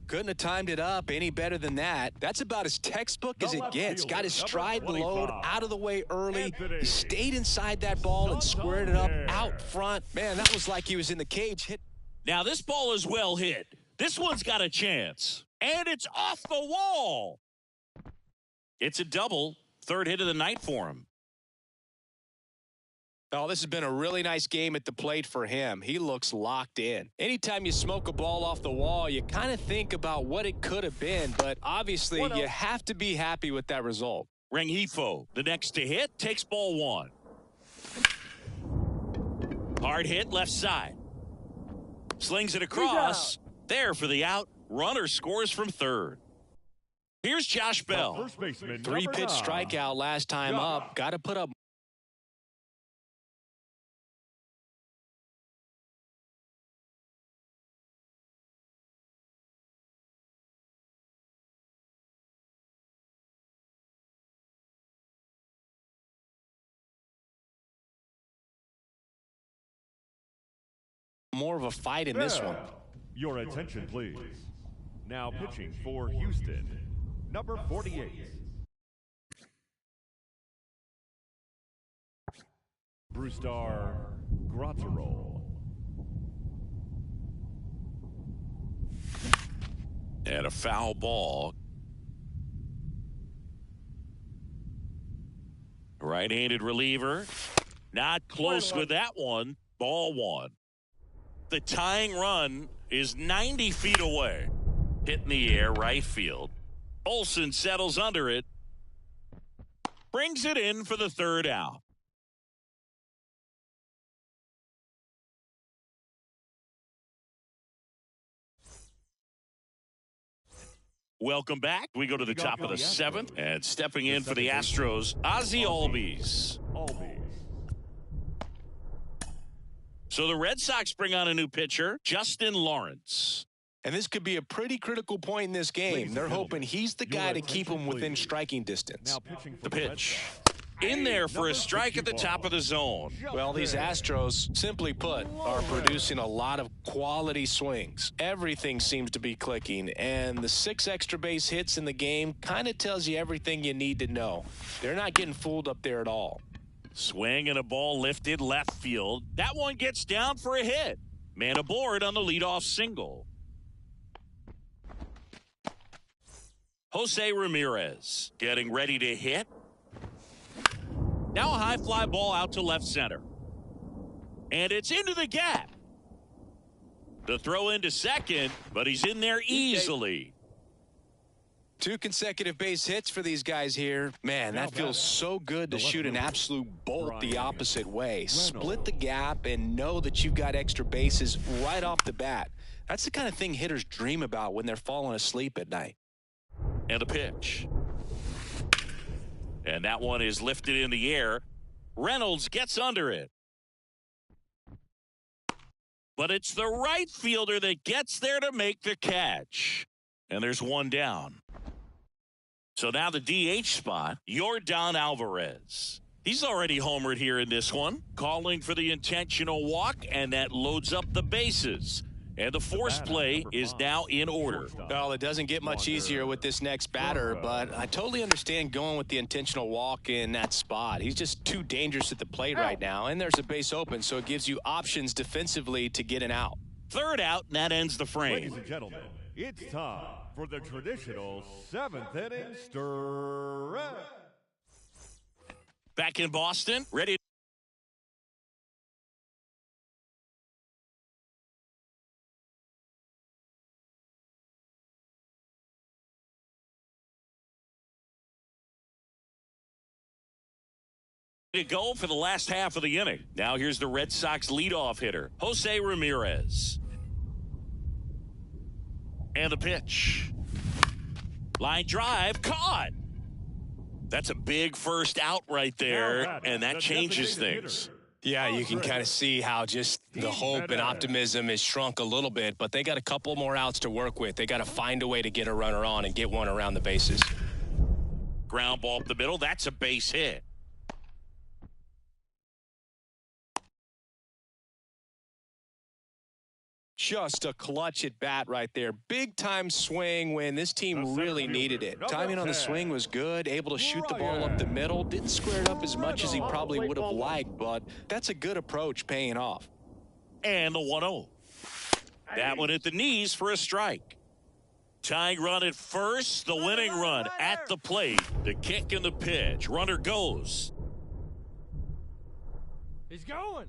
Couldn't have timed it up any better than that. That's about as textbook as it gets. Got his stride and load out of the way early. He stayed inside that ball and squared it up out front. Man, that was like he was in the cage. Hit. Now this ball is well hit. This one's got a chance. And it's off the wall. It's a double. Third hit of the night for him. Oh, this has been a really nice game at the plate for him. He looks locked in. Anytime you smoke a ball off the wall, you kind of think about what it could have been, but obviously you have to be happy with that result. Rengifo, the next to hit, takes ball one. Hard hit left side. Slings it across. There for the out. Runner scores from third. Here's Josh Bell. First baseman, 3-pitch strikeout last time up. Got to put up more of a fight in this one. Your attention, please. Now pitching for Houston, number 48. Brustar Grotterol. And a foul ball. Right-handed reliever. Not close with that one. Ball one. The tying run is 90 feet away. Hit in the air, right field. Olsen settles under it. Brings it in for the third out. Welcome back. We go to the top of the seventh. And stepping in for the Astros, Ozzie Albies. So the Red Sox bring on a new pitcher, Justin Lawrence. And this could be a pretty critical point in this game. They're hoping he's the guy to keep them within striking distance. The pitch. In there for a strike at the top of the zone. Well, these Astros, simply put, are producing a lot of quality swings. Everything seems to be clicking, and the 6 extra base hits in the game kind of tells you everything you need to know. They're not getting fooled up there at all. Swing and a ball lifted left field. That one gets down for a hit. Man aboard on the leadoff single. Jose Ramirez getting ready to hit. Now a high fly ball out to left center. And it's into the gap. The throw into second, but he's in there easily. 2 consecutive base hits for these guys here. Man, that feels so good to shoot an absolute bolt the opposite way. Split the gap and know that you've got extra bases right off the bat. That's the kind of thing hitters dream about when they're falling asleep at night. And a pitch. And that one is lifted in the air. Reynolds gets under it. But it's the right fielder that gets there to make the catch. And there's one down. So now the DH spot, Yordan Alvarez. He's already homered here in this one, calling for the intentional walk, and that loads up the bases. And the force play is now in order. Well, it doesn't get much easier with this next batter, but I totally understand going with the intentional walk in that spot. He's just too dangerous at the plate right now, and there's a base open, so it gives you options defensively to get an out. Third out, and that ends the frame. Ladies and gentlemen, it's time for the traditional 7th inning stretch. Back in Boston, ready to go for the last half of the inning. Now here's the Red Sox leadoff hitter, Jose Ramirez. And the pitch. Line drive, caught. That's a big first out right there, and that changes things. Yeah, you can kind of see how just the hope and optimism is shrunk a little bit, but they got a couple more outs to work with. They got to find a way to get a runner on and get one around the bases. Ground ball up the middle, that's a base hit. Just a clutch at bat right there. Big time swing when this team really needed it. Timing on the swing was good, able to shoot the ball up the middle. Didn't square it up as much as he probably would have liked, but that's a good approach, paying off. And the 1-0. That one at the knees for a strike. Tying run at first, the winning run at the plate. The kick and the pitch. Runner goes. He's going.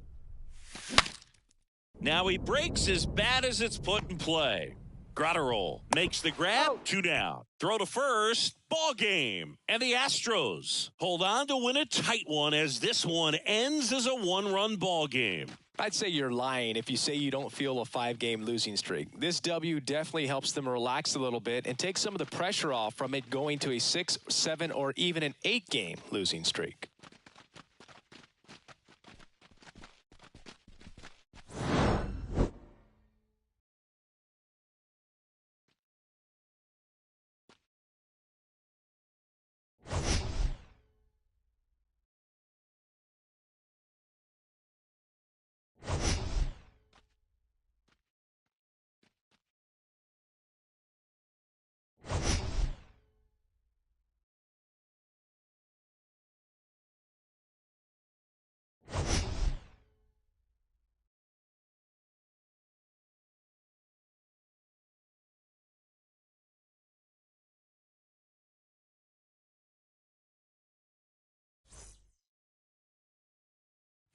Now he breaks as bad as it's put in play. Gratterol makes the grab, 2 down. Throw to first, ball game. And the Astros hold on to win a tight one as this one ends as a 1-run ball game. I'd say you're lying if you say you don't feel a 5-game losing streak. This W definitely helps them relax a little bit and take some of the pressure off from it going to a 6, 7, or even an 8-game losing streak.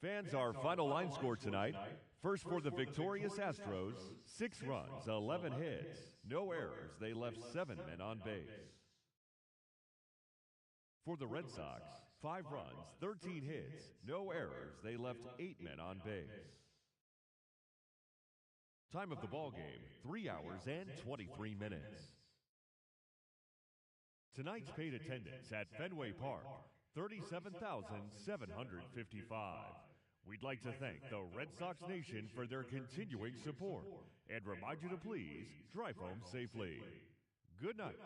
Fans, our final line score tonight. First for the victorious Astros, 6 runs, 11 hits, no errors. They left 7 men on base. For the Red Sox, 5 runs, 13 hits, no errors. They left 8 men on base. Time of the ball game, 3 hours and 23 minutes. Tonight's paid attendance at Fenway Park, 37,755. We'd like to thank the Red Sox Nation for their continuing support and remind you to please drive home safely. Good night.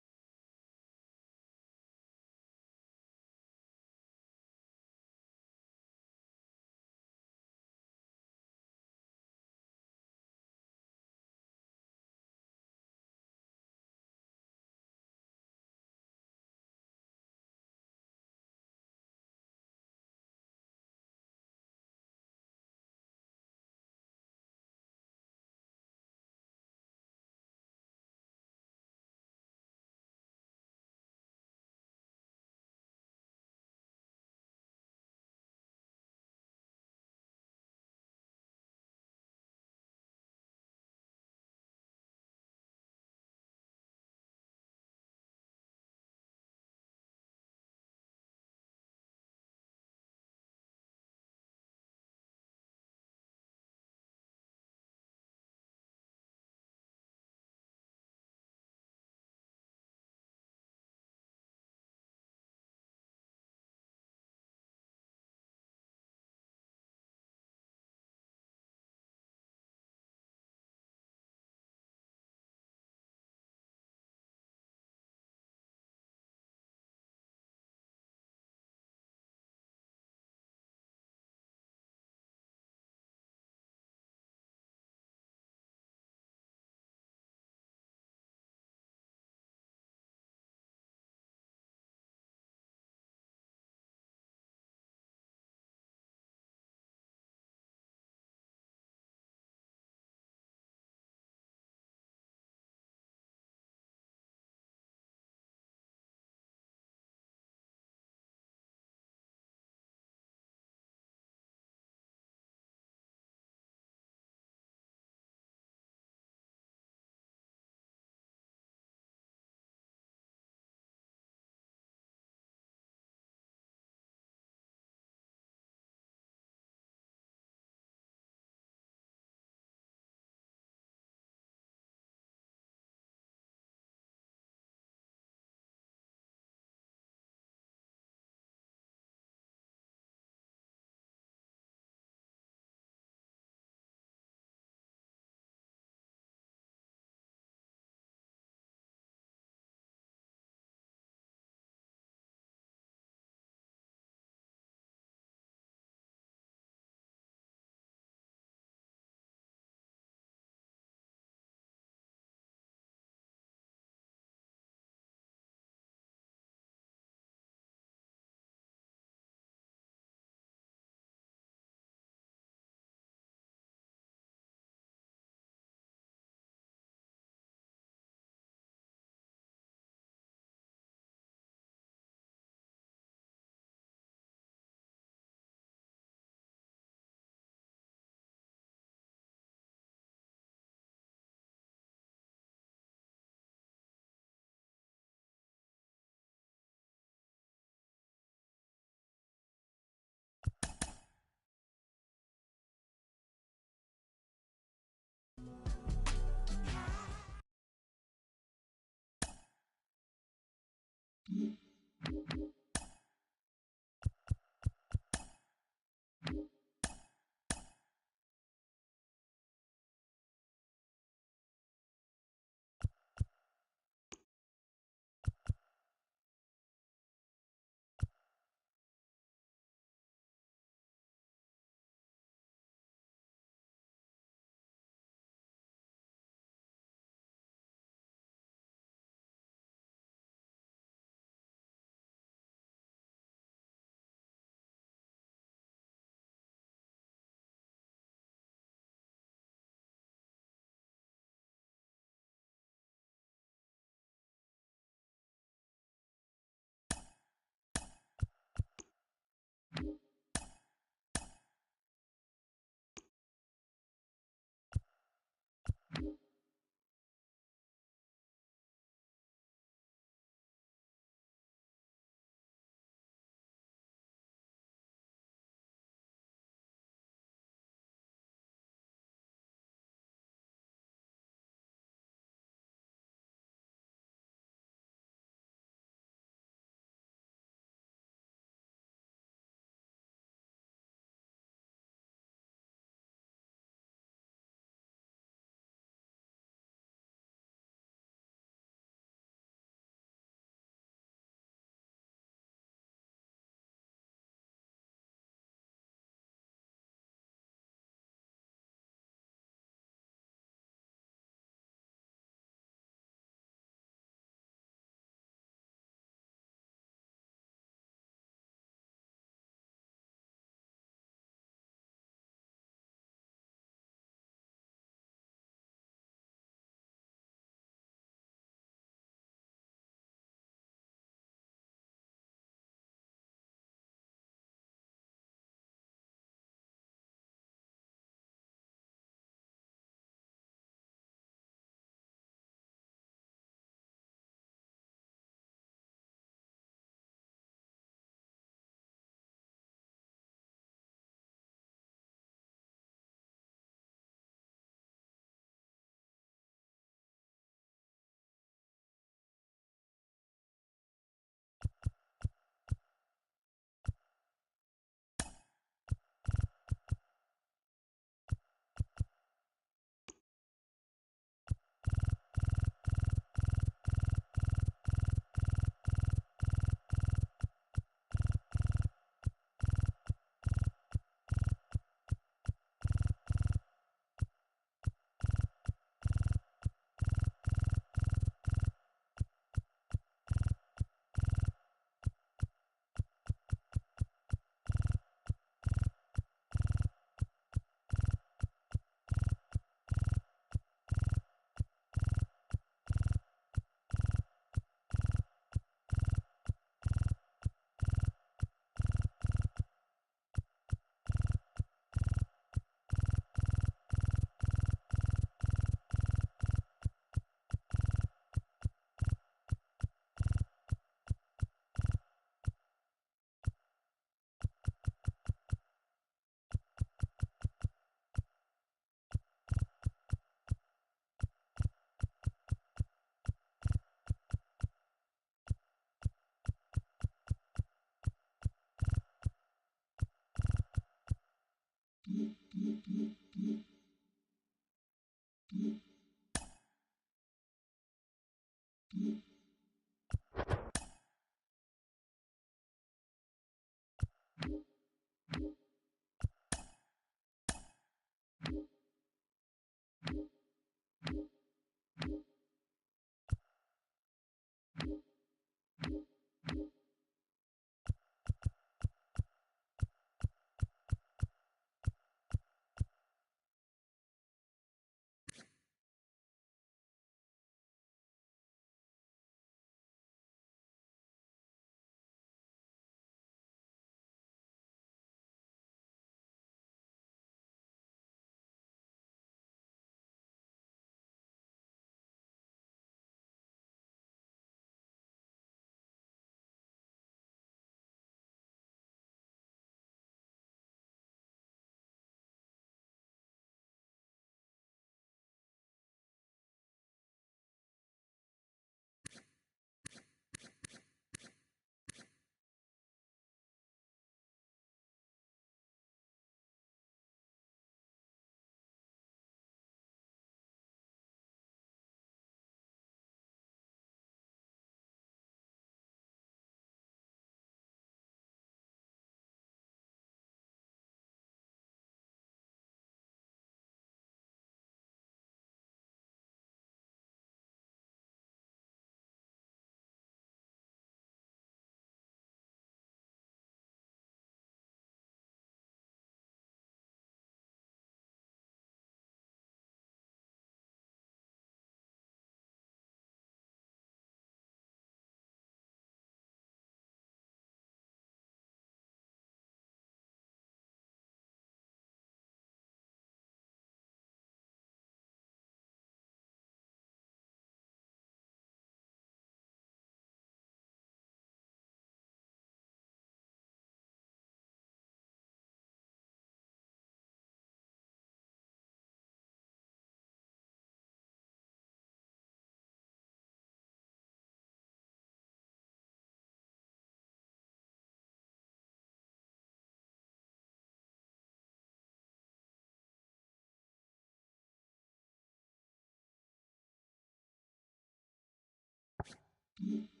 it.